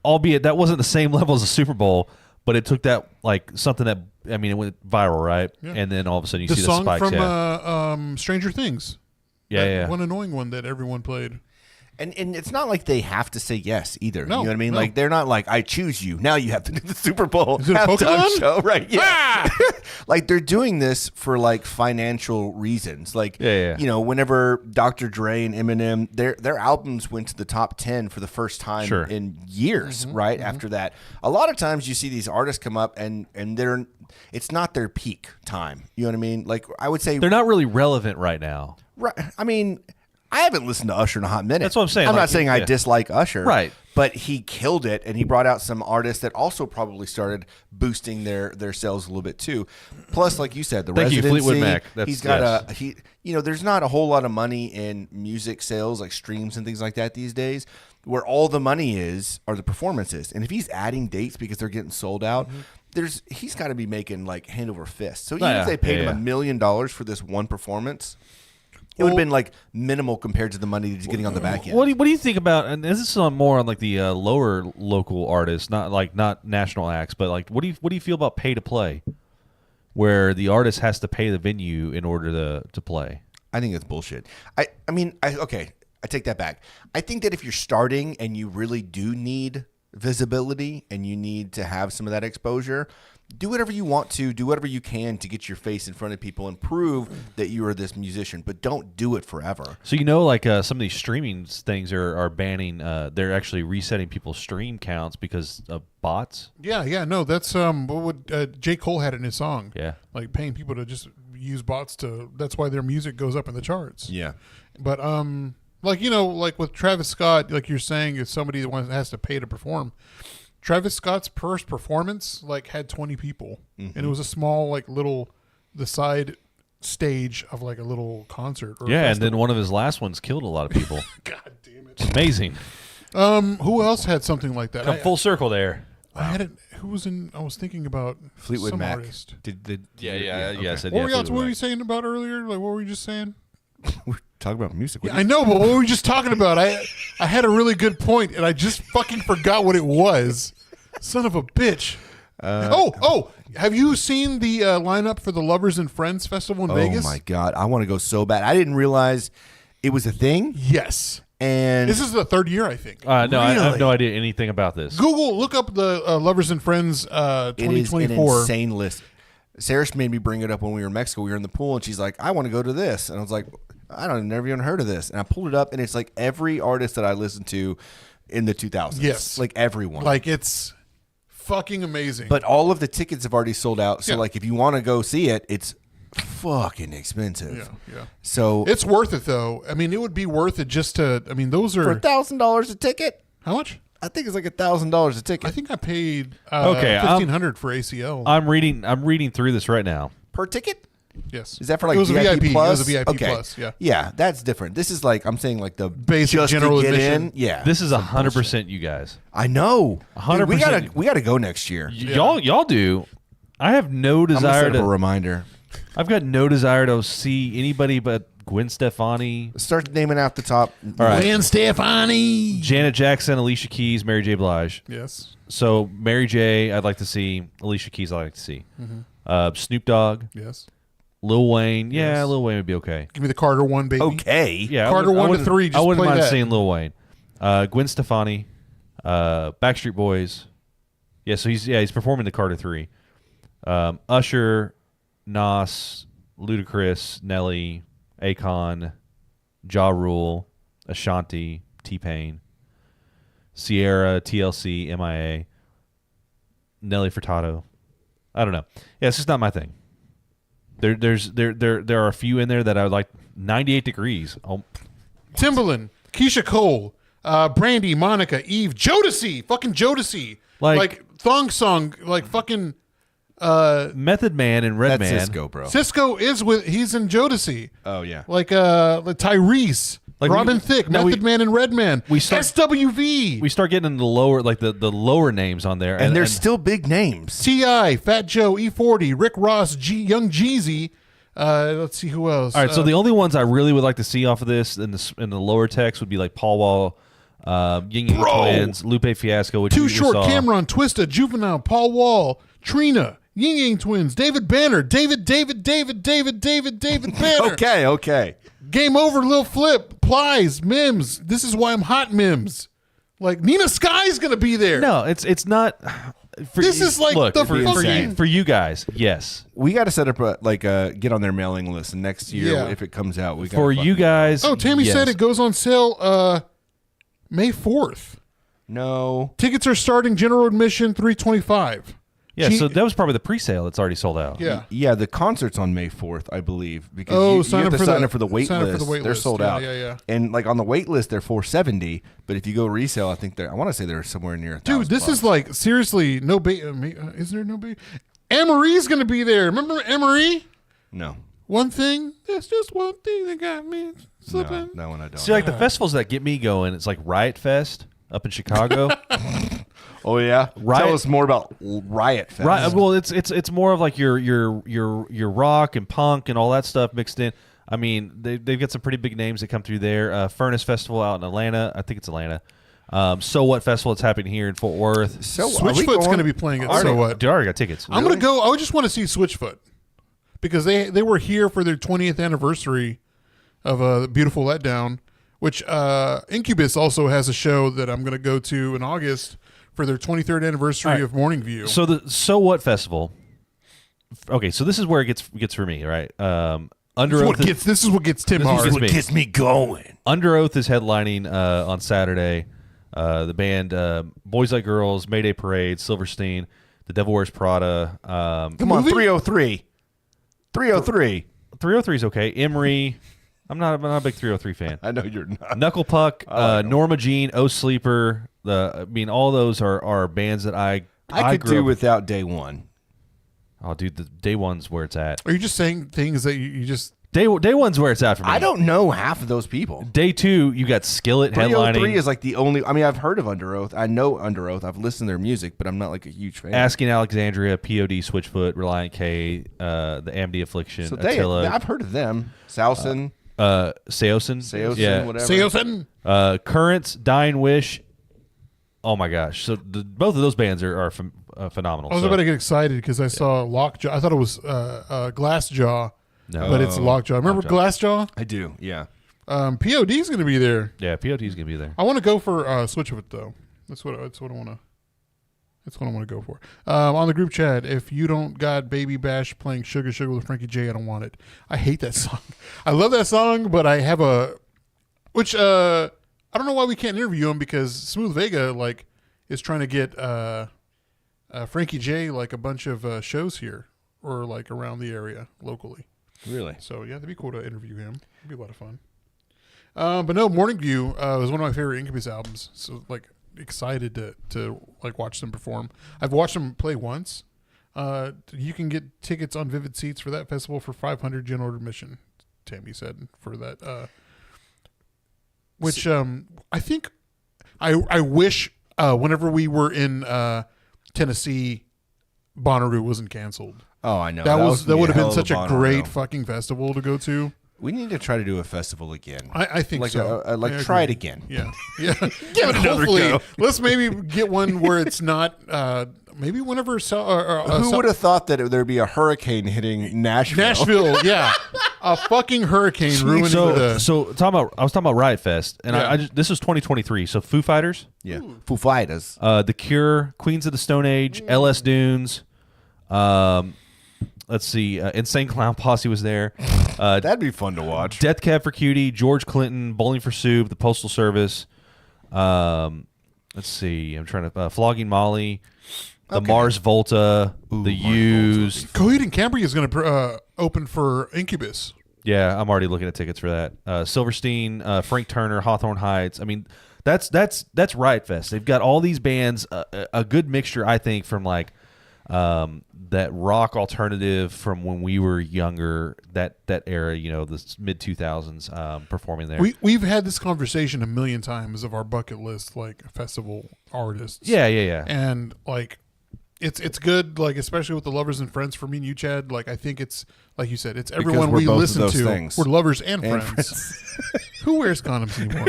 albeit that wasn't the same level as the Super Bowl, but it took that like something that it went viral, right? Yeah. And then all of a sudden you The see song the spikes. from Stranger Things. Yeah. One annoying one that everyone played. And it's not like they have to say yes either. No, you know what I mean? no. Like they're not like I choose you. Now you have to do the Super Bowl Is it a halftime Pokemon? show, right? Yeah. Like they're doing this for like financial reasons. Like Yeah. you know, whenever Dr. Dre and Eminem, their albums went to the top 10 for the first time Sure. in years, right? After that. A lot of times you see these artists come up and it's not their peak time. You know what I mean? Like I would say They're not really relevant right now. right. I mean, I haven't listened to Usher in a hot minute. That's what I'm saying. I'm Like, not saying I yeah. dislike Usher. Right. But he killed it, and he brought out some artists that also probably started boosting their sales a little bit too. Plus, like you said, the Thank you, residency. Fleetwood Mac. He's got there's not a whole lot of money in music sales, like streams and things like that these days. Where all the money are the performances. And if he's adding dates because they're getting sold out, he's got to be making like hand over fist. So even if they paid him $1 million for this one performance, it would have been like minimal compared to the money he's getting on the back end. What do you think about? And this is more on like the lower local artists, not national acts, but like what do you feel about pay to play, where the artist has to pay the venue in order to play? I think it's bullshit. I take that back. I think that if you're starting and you really do need visibility and you need to have some of that exposure, do whatever you want to, do whatever you can to get your face in front of people and prove that you are this musician, but don't do it forever. So like some of these streaming things are banning. They're actually resetting people's stream counts because of bots. Yeah, no, that's what would J. Cole had in his song. Yeah. Like paying people to just use bots that's why their music goes up in the charts. Yeah. But like like with Travis Scott, like you're saying, if somebody that has to pay to perform, Travis Scott's first performance like had 20 people, and it was a small like the side stage of like a little concert. Or Yeah, and then one of his last ones killed a lot of people. God damn it! It's amazing. Who else had something like that? Come full circle there. I had it. Who was in? I was thinking about Fleetwood some Mac. artist. Yeah. Said, What yeah, were you saying about earlier? Like, what were you just saying? We're talking about music. Yeah, I know, but what were we just talking about? I had a really good point, and I just fucking forgot what it was. Son of a bitch. Have you seen the lineup for the Lovers and Friends Festival in Vegas? Oh my God, I want to go so bad. I didn't realize it was a thing. Yes. And This is the third year, I think. No, I have Really? no idea anything about this. Look up the Lovers and Friends it is 2024. an insane list. Sarah made me bring it up when we were in Mexico. We were in the pool, and she's like, "I want to go to this," and I was like, "I've never even heard of this." And I pulled it up, and it's like every artist that I listened to in the 2000s. Yes. like everyone. Like, it's fucking amazing. But all of the tickets have already sold out. So Yeah. like, if you want to go see it, it's fucking expensive. yeah. So It's worth it, though. I mean, it would be worth it just to. I mean, those for are $1,000 a ticket, how much? I think it's like $1,000 a ticket I think I paid Okay, $1,500 for ACL. I'm reading through this right now. per ticket. yes, Is that for like it was VIP a VIP plus? It was a VIP okay. plus. Yeah. Yeah, that's different. This is like I'm saying like the Basic just general to get admission. in. Yeah, This is 100% you guys. I know. 100%. Dude, we gotta go next year. Y'all do. I have no I'm gonna desire set up a to. reminder. I've got no desire to see anybody but Gwen Stefani, Start naming out the top. All right. Gwen Stefani. Janet Jackson, Alicia Keys, Mary J. Blige. Yes. So Mary J. I'd like to see. Alicia Keys I'd like to see. Snoop Dogg, Yes. Lil Wayne. Yeah, Yes. Lil Wayne would be okay. Give me the Carter one, baby. Okay. Yeah, Carter 1 to wouldn't- 3, I just wouldn't play mind that. seeing Lil Wayne. Gwen Stefani, Backstreet Boys. Yeah, so he's performing the Carter 3. Usher, Nas, Ludacris, Nelly, Akon, Ja Rule, Ashanti, T-Pain, Sierra, TLC, MIA, Nelly Furtado. I don't know. Yeah, it's just not my thing. There are a few in there that I would like. 98 Degrees. Oh, Timbaland, Keisha Cole, Brandy, Monica, Eve, Jodeci, fucking Jodeci, Like Thong Song, like fucking Method Man and That's Redman. Cisco, bro. Cisco he's in Jodeci. Oh yeah. Like Tyrese, Like Robin we- Thicke, now Method we- Man and Redman, we start- SWV, We start getting into the lower, like the lower names on there, And there's still big names. T.I., Fat Joe, E40, Rick Ross, Young Jeezy. Let's see who else. all right. So the only ones I really would like to see off of this in the lower text would be like Paul Wall, Ying Yang Twins, Lupe Fiasco, which Too we just Short, saw. Cameron, Twista, Juvenile, Paul Wall, Trina, Ying Yang Twins, David Banner, David Banner. Okay. Game Over, Lil Flip, Plies, Mims. This is why I'm hot, Mims. Like Nina Sky's gonna be there. No, it's not. For This you- is like look, the for fucking- for you guys. Yes, We got to set up a get on their mailing list, and next year Yeah. if it comes out, we for you guys. Oh, Tammy yes. said it goes on sale May 4th. No. Tickets are starting general admission $325. Yeah, She- so that was probably the pre-sale that's already sold out. Yeah. Yeah, the concert's on May 4th, I believe. Because Oh, you sign have up to for sign the- up for the wait sign up for list. the wait They're list. sold Yeah, out. yeah. And like on the wait list, they're $470. But if you go resale, I think I want to say they're somewhere near $1,000. Dude, this is like seriously no bait. Is there no bait? Amory's gonna be there. Remember Amory? no, One thing. There's just one thing that got me no, slipping. that one I don't. See, like the festivals that get me going, it's like Riot Fest up in Chicago. Oh yeah, Riot- Tell us more about Riot Fest. Right. Well, it's more of like your rock and punk and all that stuff mixed in. I mean, they've got some pretty big names that come through there. Furnace Festival out in Atlanta. I think it's Atlanta. So What Festival? It's happening here in Fort Worth. So are we Switchfoot's going- gonna be playing it. Dude, So what? I already got tickets. I'm gonna go. I just want to see Switchfoot because they were here for their 20th anniversary of a Beautiful Letdown, which Incubus also has a show that I'm gonna go to in August for their 23rd anniversary All right. of Morning View. So the So What Festival. Okay, so this is where it gets for me, right? Under Oath. This is what gets Tim This is hard. what Gets me going. Under Oath is headlining on Saturday. The band Boys Like Girls, Mayday Parade, Silverstein, The Devil Wears Prada. Come on, 303. 303. 303 is okay. Emery, I'm not a big 303 fan. I know you're not. Knuckle Puck, like 'em. Norma Jean, Oh Sleeper. All those are bands that I could grew do up- without Day One. Oh, dude, the Day One's where it's at. Are you just saying things that you just? Day One's where it's at for me. I don't know half of those people. Day 2, you got Skillet 303 headlining. is like the only. I mean, I've heard of Under Oath. I know Under Oath. I've listened to their music, but I'm not like a huge fan. Asking Alexandria, POD, Switchfoot, Reliant K, the Amity Affliction, So Attila, I've heard of them. Salson, Seosin, yeah, whatever. Seosin? Currents, Dying Wish. Oh my gosh! So both of those bands are phenomenal. I was So- about to get excited because I saw Lockjaw. I thought it was Glassjaw, No. but it's Lockjaw. Remember Lockjaw. Glassjaw? I do. Yeah. POD's going to be there. Yeah, POD's gonna be there. I want to go for Switchfoot though. That's what I want to. That's what I want to go for. On the group chat, if you don't got Baby Bash playing Sugar Sugar with Frankie J, I don't want it. I hate that song. I love that song, but I have which I don't know why we can't interview him because Smooth Vega is trying to get Frankie J a bunch of shows here or around the area locally. Really? So yeah, that'd be cool to interview him. It'd be a lot of fun. But no, Morning View was one of my favorite Incubus albums. So excited to watch them perform. I've watched them play once. You can get tickets on Vivid Seats for that festival for $500 general admission. Tammy said for that. Which I think I wish whenever we were in Tennessee, Bonnaroo wasn't canceled. Oh, I know. That would have been such a Bonnaroo. great fucking festival to go to. We need to try to do a festival again. I think so. I Try it agree. again. Yeah, yeah. Give it another Hopefully, go. let's maybe get one where it's not. Maybe whenever Who would have thought that there'd be a hurricane hitting Nashville? Nashville, yeah, a fucking hurricane ruining So the. I was talking about Riot Fest, and Yeah. this was 2023. So Foo Fighters, Yeah. Foo Fighters. The Cure, Queens of the Stone Age, LS Dunes. Let's see, Insane Clown Posse was there. That'd be fun to watch. Death Cab for Cutie, George Clinton, Bowling for Soup, the Postal Service. Let's see, I'm trying to Flogging Molly, the Mars Volta, the Used. Coheed and Cambria is going to open for Incubus. Yeah, I'm already looking at tickets for that. Silverstein, Frank Turner, Hawthorne Heights. I mean, that's Riot Fest. They've got all these bands, a good mixture, I think, from that rock alternative from when we were younger, that era, the mid 2000s, performing there. We've had this conversation a million times of our bucket list festival artists. Yeah. And it's good, especially with the Lovers and Friends. For me and you, Chad, I think it's like you said, it's everyone we're we both of listen those to. things. We're lovers and friends. Who wears condoms anymore?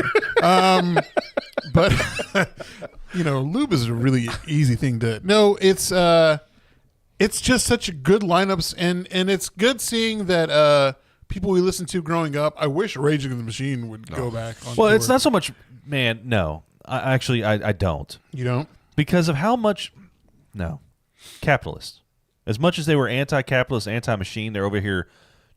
But lube is a really easy thing to. No, it's just such good lineups, and it's good seeing that people we listened to growing up. I wish Rage Against the Machine would go back on Well, tour. it's not so much, man. No, I don't, You don't? because of how much. No, capitalists. As much as they were anti-capitalist, anti-machine, they're over here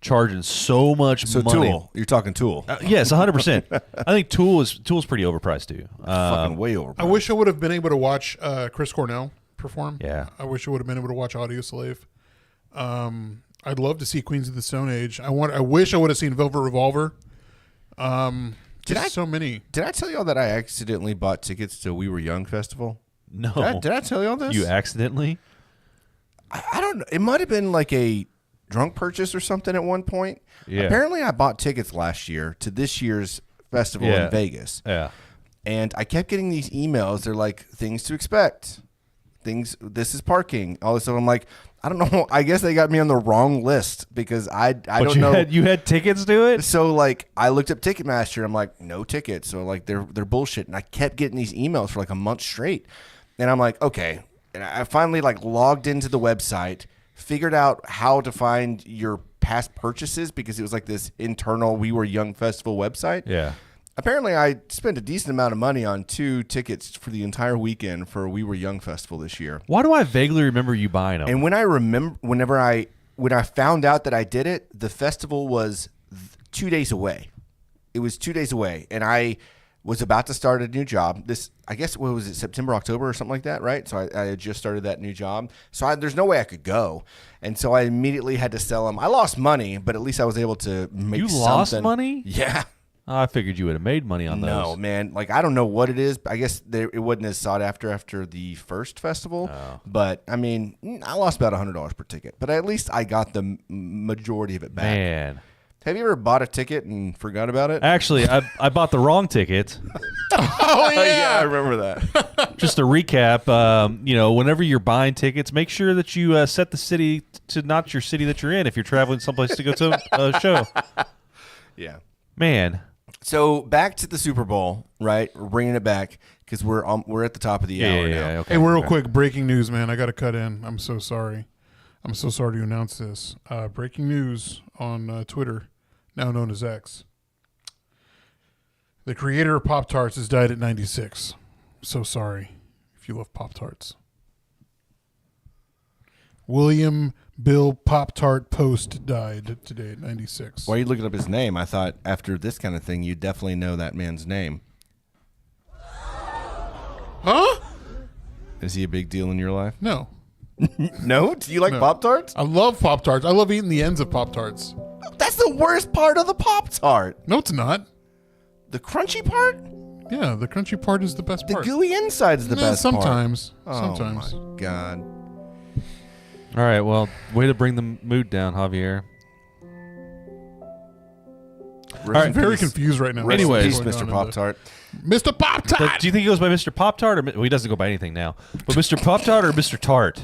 charging so much So money. Tool. You're talking Tool. Yes, 100%. I think Tool's pretty overpriced too. Fucking way over. I wish I would have been able to watch Chris Cornell perform. Yeah. I wish I would have been able to watch Audio Slave. I'd love to see Queens of the Stone Age. I wish I would have seen Velvet Revolver. So many. Did I tell y'all that I accidentally bought tickets to We Were Young Festival? No, Did I tell y'all this? you accidentally. I don't know. It might have been a drunk purchase or something at one point. Yeah. Apparently, I bought tickets last year to this year's festival Yeah. in Vegas. Yeah. And I kept getting these emails. They're like, things to expect. This is parking. All this stuff. I'm like, I don't know. I guess they got me on the wrong list because I don't know. You had tickets to it? So I looked up Ticketmaster. I'm like, no tickets. So they're bullshit. And I kept getting these emails for a month straight. And I'm like, okay. And I finally logged into the website, figured out how to find your past purchases because it was this internal We Were Young Festival website. Yeah. Apparently, I spent a decent amount of money on 2 tickets for the entire weekend for We Were Young Festival this year. Why do I vaguely remember you buying them? And when I found out that I did it, the festival was 2 days away. It was 2 days away, and I was about to start a new job. This, I guess, what was it, September, October or something like that, right? So I had just started that new job. So there's no way I could go. And so I immediately had to sell them. I lost money, but at least I was able to make You something. lost money? Yeah. Oh, I figured you would have made money on those. No, man. Like, I don't know what it is. I guess it wasn't as sought after the first festival. Oh. But, I mean, I lost about $100 per ticket. But at least I got the majority of it back. Man. Have you ever bought a ticket and forgot about it? Actually, I bought the wrong ticket. Oh yeah. I remember that. Just to recap, whenever you're buying tickets, make sure that you set the city to not your city that you're in if you're traveling someplace to go to a show. Yeah. Man. So back to the Super Bowl, right? We're bringing it back because we're at the top of the hour now. Okay. Hey, real quick, breaking news, man. I got to cut in. I'm so sorry. I'm so sorry to announce this. Breaking news on Twitter, now known as X. The creator of Pop-Tarts has died at 96. So sorry if you love Pop-Tarts. William Bill Pop-Tart Post died today at 96. Why are you looking up his name? I thought after this kind of thing, you definitely know that man's name. Huh? Is he a big deal in your life? No. No? Do you like No. Pop-Tarts? I love Pop-Tarts. I love eating the ends of Pop-Tarts. That's the worst part of the Pop-Tart. No, it's not. The crunchy part? Yeah, the crunchy part is the best The part. gooey inside's the best sometimes. part. Sometimes. Oh, my God. All right, well, way to bring the mood down, Javier. Rest in Very peace. confused right now. Rest in Anyways, peace, Mr. Pop-Tart. Mr. Pop-Tart! But do you think he goes by Mr. Pop-Tart or well, he doesn't go by anything now? But Mr. Pop-Tart or Mr. Tart?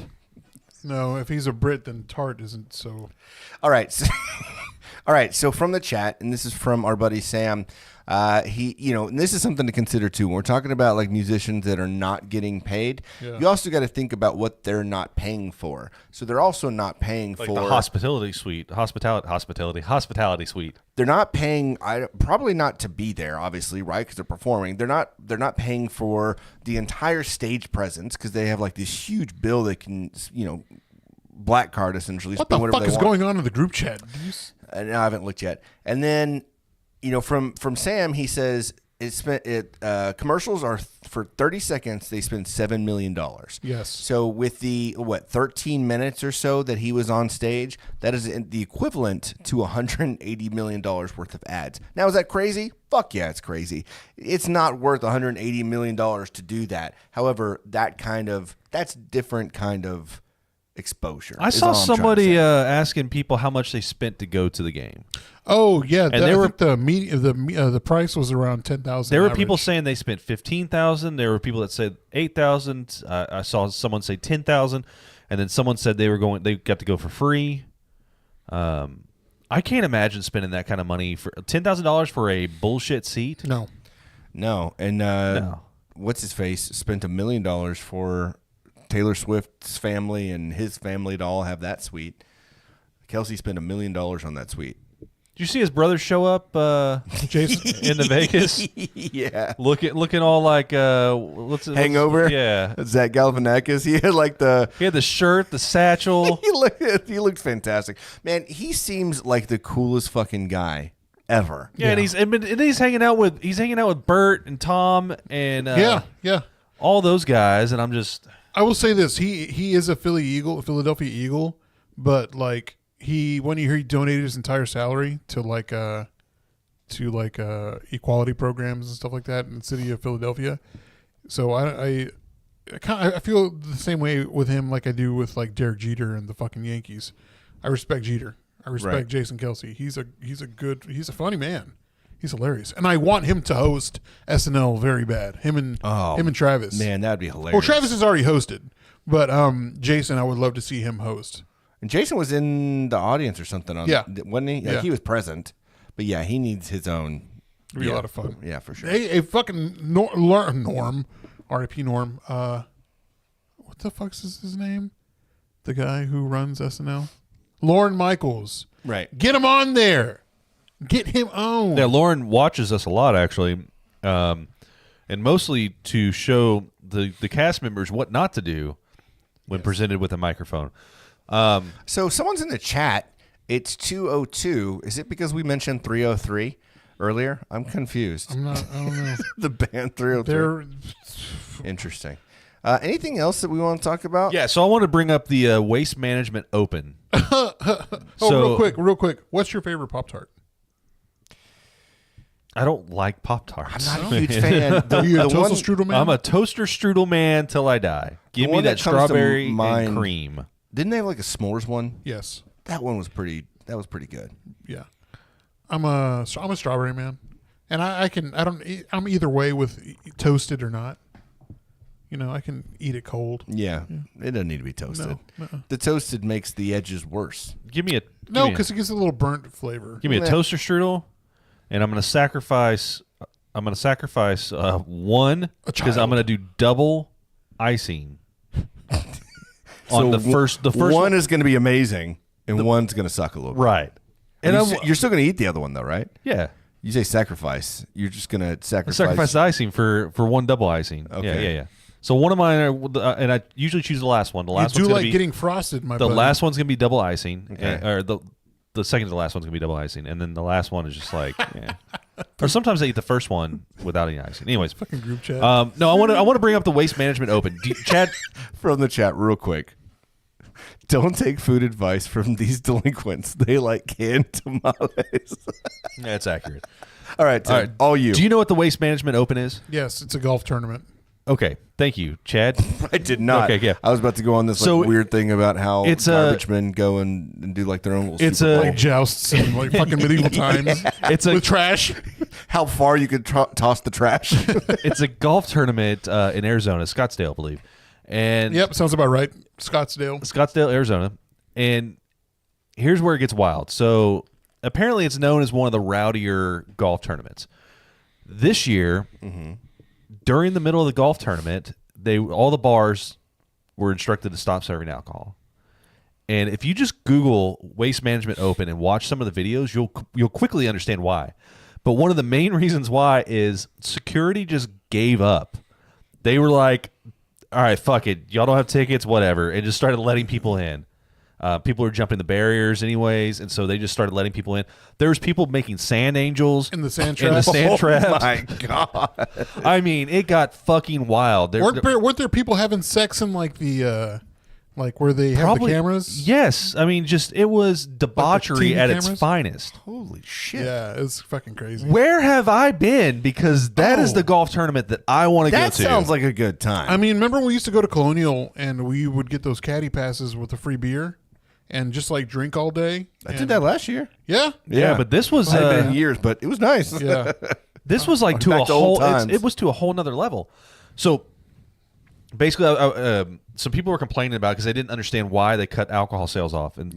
No, if he's a Brit, then Tart isn't so. All right. So, all right. So from the chat, and this is from our buddy Sam. And this is something to consider too. When we're talking about like musicians that are not getting paid, you also got to think about what they're not paying for. So they're also not paying Like for the hospitality suite, hospitality suite. They're not paying. Probably not to be there, obviously, right? Because they're performing. They're not paying for the entire stage presence because they have like this huge bill they can, black card essentially. What the spend whatever fuck they is want. going on in the group chat? I haven't looked yet. And then, from Sam, he says commercials are for 30 seconds. They spend $7 million. Yes. So with the 13 minutes or so that he was on stage, that is the equivalent to $180 million worth of ads. Now, is that crazy? Fuck yeah, it's crazy. It's not worth $180 million to do that. However, that's different kind of exposure. I saw somebody asking people how much they spent to go to the game. Oh yeah, And they were- I think the price was around 10,000. There were people saying they spent $15,000. There were people that said $8,000. I saw someone say $10,000, and then someone said they got to go for free. I can't imagine spending that kind of money for $10,000 for a bullshit seat. No, and No. what's his face spent $1 million for Taylor Swift's family and his family to all have that suite. Kelsey spent $1 million on that suite. Did you see his brother show up, Jason in the Vegas? Yeah, looking all like what's Hangover. Yeah, Zach Galifianakis. He had like he had the shirt, the satchel. he looked fantastic. Man, he seems like the coolest fucking guy ever. Yeah, and he's hanging out with Bert and Tom and yeah. all those guys, and I'm just. I will say this: he is a Philadelphia Eagle, but like when he donated his entire salary to equality programs and stuff like that in the city of Philadelphia. So I feel the same way with him like I do with like Derek Jeter and the fucking Yankees. I respect Jeter. I respect Right. Jason Kelsey. He's a funny man. He's hilarious, and I want him to host SNL very bad. Him and Travis. Man, that'd be hilarious. Well, Travis has already hosted, but Jason, I would love to see him host. And Jason was in the audience or something. Wasn't he? Like, Yeah. he was present. But yeah, he needs his own. It'd be a lot of fun. Yeah, for sure. A fucking Norm, R.I.P. Norm. What the fuck's his name? The guy who runs SNL, Lorne Michaels. Right. Get him on there. Get him on. Yeah, Lauren watches us a lot actually, and mostly to show the cast members what not to do when presented with a microphone. So someone's in the chat. It's 202. Is it because we mentioned 303? earlier? I'm confused. I don't know. The band 303. They're Interesting. Anything else that we want to talk about? Yeah, so I want to bring up the Waste Management Open. Real quick. What's your favorite Pop-Tart? I don't like Pop-Tarts. I'm not a huge fan. Are you a the toaster one- strudel man? I'm a toaster strudel man till I die. Give me one that that comes to strawberry mind- and cream. Didn't they have like a s'mores one? Yes. That one was pretty. That was pretty good. Yeah. I'm a strawberry man, and I'm either way with toasted or not. You know, I can eat it cold. Yeah, it doesn't need to be toasted. No. The toasted makes the edges worse. Give me a No, because it gives it a little burnt flavor. give me a toaster strudel, and I'm going to sacrifice. I'm going to sacrifice one because I'm going to do double icing on the first one is going to be amazing, and one's going to suck a little bit. right. And You're still going to eat the other one though, right? yeah. You say sacrifice. You're just going to sacrifice. Sacrifice the icing for one double icing. Okay. Yeah. So one of mine, and I usually choose the last one. The last You one's do gonna like be, getting frosted, my the buddy. last one's gonna be double icing, Okay. or the second to the last one's gonna be double icing, and then the last one is just like, yeah. Or sometimes I eat the first one without any icing. Anyways, Fucking group chat. no, I want to bring up the Waste Management Open. Chad, From the chat, real quick. Don't take food advice from these delinquents. They like canned tamales. that's accurate. All right, Tim, all you. Do you know what the Waste Management Open is? Yes, it's a golf tournament. Okay, thank you, Chad. I did not. Okay, yeah. I was about to go on this So, weird thing about how it's a- garbage men go and do like their own little It's Super a- Bowl. Like jousts in like fucking medieval times. It's a With trash. How far you could toss the trash. it's a golf tournament in Arizona, Scottsdale, I believe, and Yep, sounds about right. Scottsdale. Arizona. And here's where it gets wild. So apparently it's known as one of the rowdier golf tournaments. This year, during the middle of the golf tournament, all the bars were instructed to stop serving alcohol. And if you just Google Waste Management Open and watch some of the videos, you'll quickly understand why. But one of the main reasons why is security just gave up. They were like, all right, fuck it. Y'all don't have tickets, whatever. And just started letting people in. People were jumping the barriers anyways, and so they just started letting people in. There was people making sand angels In the sand in the traps. sand Oh traps. my God. I mean, it got fucking wild. Weren't there people having sex in like the like where they have the cameras? Yes. I mean, just it was debauchery TV at its cameras? finest. Holy shit. Yeah, it's fucking crazy. Where have I been? Because that is the golf tournament that I want to go That to. sounds like a good time. I mean, remember we used to go to Colonial and we would get those caddy passes with the free beer and just like drink all day. I did that last year. Yeah. yeah, but this was It had been years, but it was nice. Yeah. this was like to Back a to old whole. times. It was to a whole nother level. So basically, some people were complaining about because they didn't understand why they cut alcohol sales off, and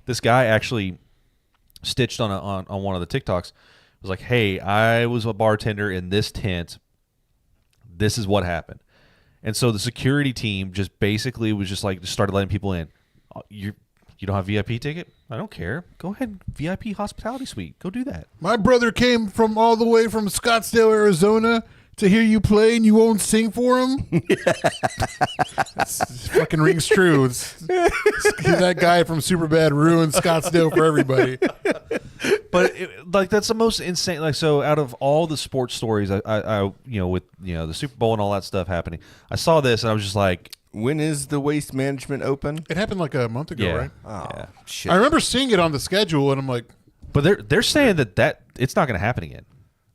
this guy actually stitched on one of the TikToks. Was like, "Hey, I was a bartender in this tent. This is what happened." And so the security team just basically was just started letting people in. You don't have VIP ticket? I don't care. Go ahead, VIP hospitality suite. Go do that. My brother came from all the way from Scottsdale, Arizona to hear you play and you won't sing for him? It's fucking rings true. That guy from Superbad ruined Scottsdale for everybody. But that's the most insane. Like, so out of all the sports stories, I with the Super Bowl and all that stuff happening, I saw this and I was just like, When is the Waste Management Open? It happened like a month ago, yeah, right? Oh, shit. I remember seeing it on the schedule and I'm like, but they're saying that it's not going to happen again.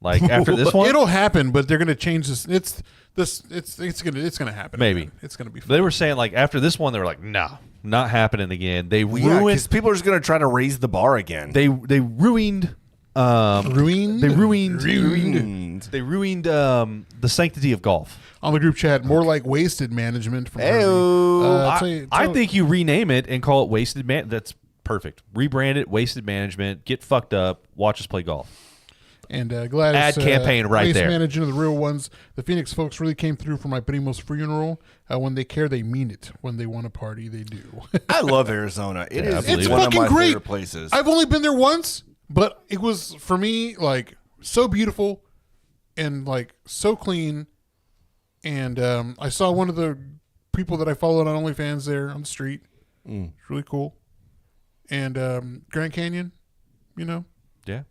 Like after this one, it'll happen, but they're going to change this. It's going to happen. Maybe. Again. It's going to be fun. they were saying like after this one, they were like, no, not happening again. They Yeah, ruined. because people are just going to try to raise the bar again. They ruined. Ruined? They ruined. Ruined. They ruined the sanctity of golf. On the group chat, more like wasted management. From Heyo. I think you rename it and call it Wasted Man. That's perfect. Rebrand it, Wasted Management. Get fucked up. Watch us play golf. And Gladys, Ad campaign right waste there. managing the real ones. The Phoenix folks really came through for my primo's funeral. When they care, they mean it. When they want to party, they do. I love Arizona. It is believe It's it. one fucking of my great. favorite places. I've only been there once, but it was for me like so beautiful and like so clean. And I saw one of the people that I followed on OnlyFans there on the street. It's really cool. And Grand Canyon, Yeah.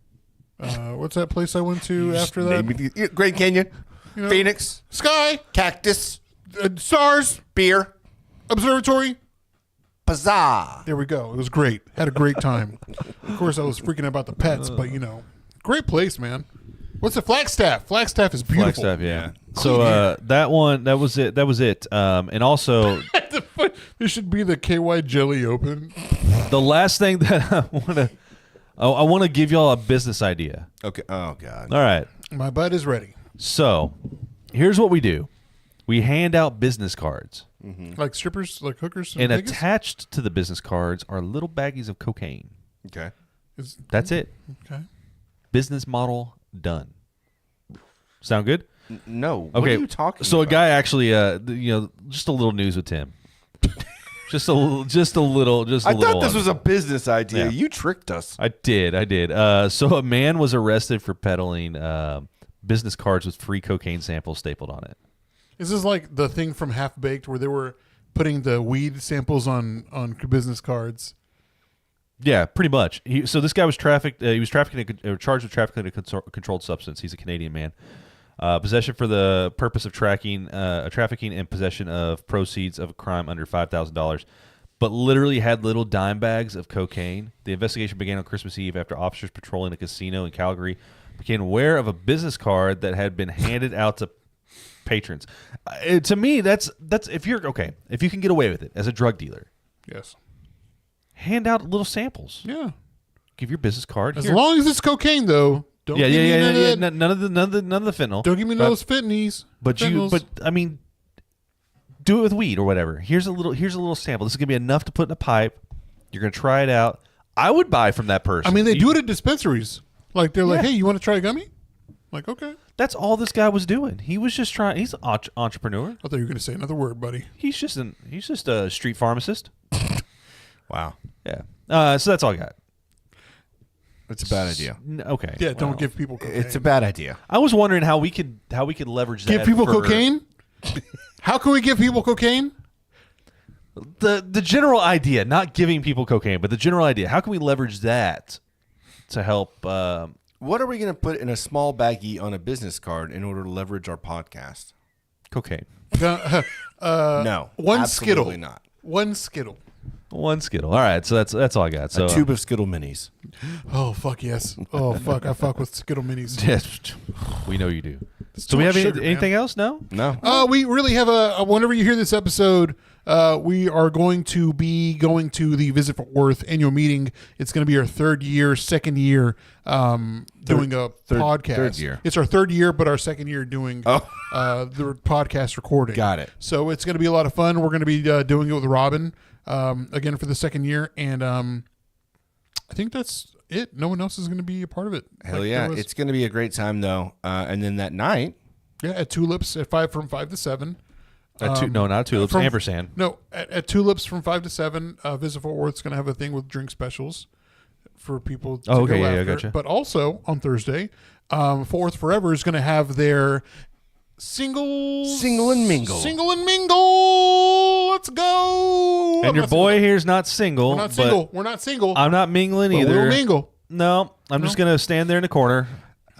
What's that place I went to after that? Grand Canyon, You know, Phoenix, Sky, Cactus, Stars, Beer, Observatory. Pizzazz. There we go. It was great. Had a great time. Of course, I was freaking out about the pets, but great place, man. What's the Flagstaff? Flagstaff is beautiful. Flagstaff, yeah. So that was it. And also, This should be the KY Jelly Open. the last thing that I want to give y'all a business idea. Okay. Oh God. All right. My butt is ready. So here's what we do: we hand out business cards. Like strippers, like hookers. And Vegas? attached to the business cards are little baggies of cocaine. Okay. That's it. Okay. Business model done. Sound good? No. Okay. What are you talking so about? a guy actually, just a little news with Tim. just a little. I thought this was a business idea. Yeah. You tricked us. I did. So a man was arrested for peddling business cards with free cocaine samples stapled on it. This is like the thing from Half Baked where they were putting the weed samples on business cards. Yeah, pretty much. So this guy was trafficked. He was charged with trafficking a controlled substance. He's a Canadian man. Possession for the purpose of trafficking and possession of proceeds of a crime under $5,000, but literally had little dime bags of cocaine. The investigation began on Christmas Eve after officers patrolling a casino in Calgary became aware of a business card that had been handed out to patrons. To me, that's if you can get away with it as a drug dealer, Yes. hand out little samples. Yeah. Give your business card. As Here. long as it's cocaine, though. Don't give me None of the fentanyl. Don't give me those fentanyls. But I mean, do it with weed or whatever. Here's a little sample. This is gonna be enough to put in a pipe. You're gonna try it out. I would buy from that person. I mean, they do it at dispensaries. Like they're like, hey, you want to try a gummy? I'm like, okay. That's all this guy was doing. He was just trying. He's an entrepreneur. I thought you were going to say another word, buddy. He's just a street pharmacist. Wow. Yeah. So that's all I got. It's a bad idea. Okay. Yeah, don't give people cocaine. It's a bad idea. I was wondering how we could leverage that. Give people for cocaine? How can we give people cocaine? The general idea, not giving people cocaine, but the general idea. How can we leverage that to help? What are we going to put in a small baggie on a business card in order to leverage our podcast? Cocaine. No. One absolutely Skittle. not. One Skittle. One Skittle. All right, so that's all I got. So A tube of Skittle Minis. Oh, fuck yes. Oh, fuck. I fuck with Skittle Minis. Yes, we know you do. It's So we too have much sugar, anything else? No. No. We really have whenever you hear this episode, we are going to be going to the Visit Fort Worth annual meeting. It's going to be our second year doing a podcast. Third year. It's our third year, but our second year doing the podcast recording. Got it. So it's going to be a lot of fun. We're going to be doing it with Robin again for the second year. And I think that's it. No one else is going to be a part of it. Hell yeah. It's going to be a great time, though. And then that night. Yeah, at Tulips from 5 to 7. No, not Tulips. Ampersand. No, at Tulips from 5 to 7. Visit Fort Worth's going to have a thing with drink specials for people to go after. I gotcha. But also on Thursday, Fort Worth Forever is going to have their Single and Mingle. Let's go. And your boy here's not single. We're not single. We're not single. I'm not mingling but either. We'll mingle. No, I'm just gonna stand there in the corner.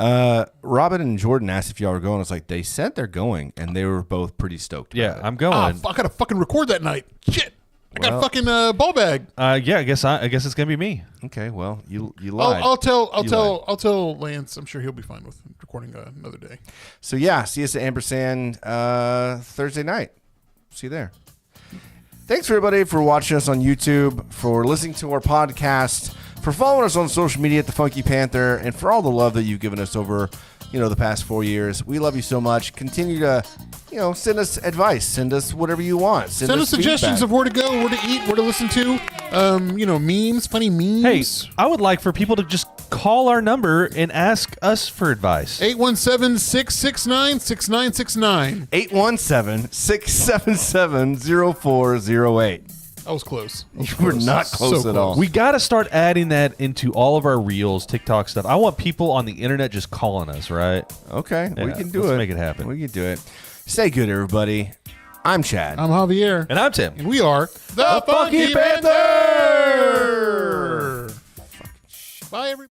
Robin and Jordan asked if y'all were going. I was like, they said they're going, and they were both pretty stoked. Yeah, I'm going. I gotta fucking record that night. Shit. I got a fucking ball bag. Yeah, I guess it's gonna be me. Okay, well, you lied. I'll tell Lance. I'm sure he'll be fine with recording another day. So yeah, see us at Ampersand Thursday night. See you there. Thanks everybody for watching us on YouTube, for listening to our podcast, for following us on social media at the Funky Panther, and for all the love that you've given us over, the past 4 years. We love you so much. Continue to, send us advice. Send us whatever you want. Send us suggestions feedback. of where to go, where to eat, where to listen to. Memes, funny memes. Hey, I would like for people to just call our number and ask us for advice. 817-669-6969. 817-677-0408. I was close. You were not close at all. We got to start adding that into all of our reels, TikTok stuff. I want people on the internet just calling us, right? Okay, we Yeah, can do let's it. make it happen. We can do it. Stay good, everybody. I'm Chad. I'm Javier. And I'm Tim. And we are the Funky Panther. Bye, everybody.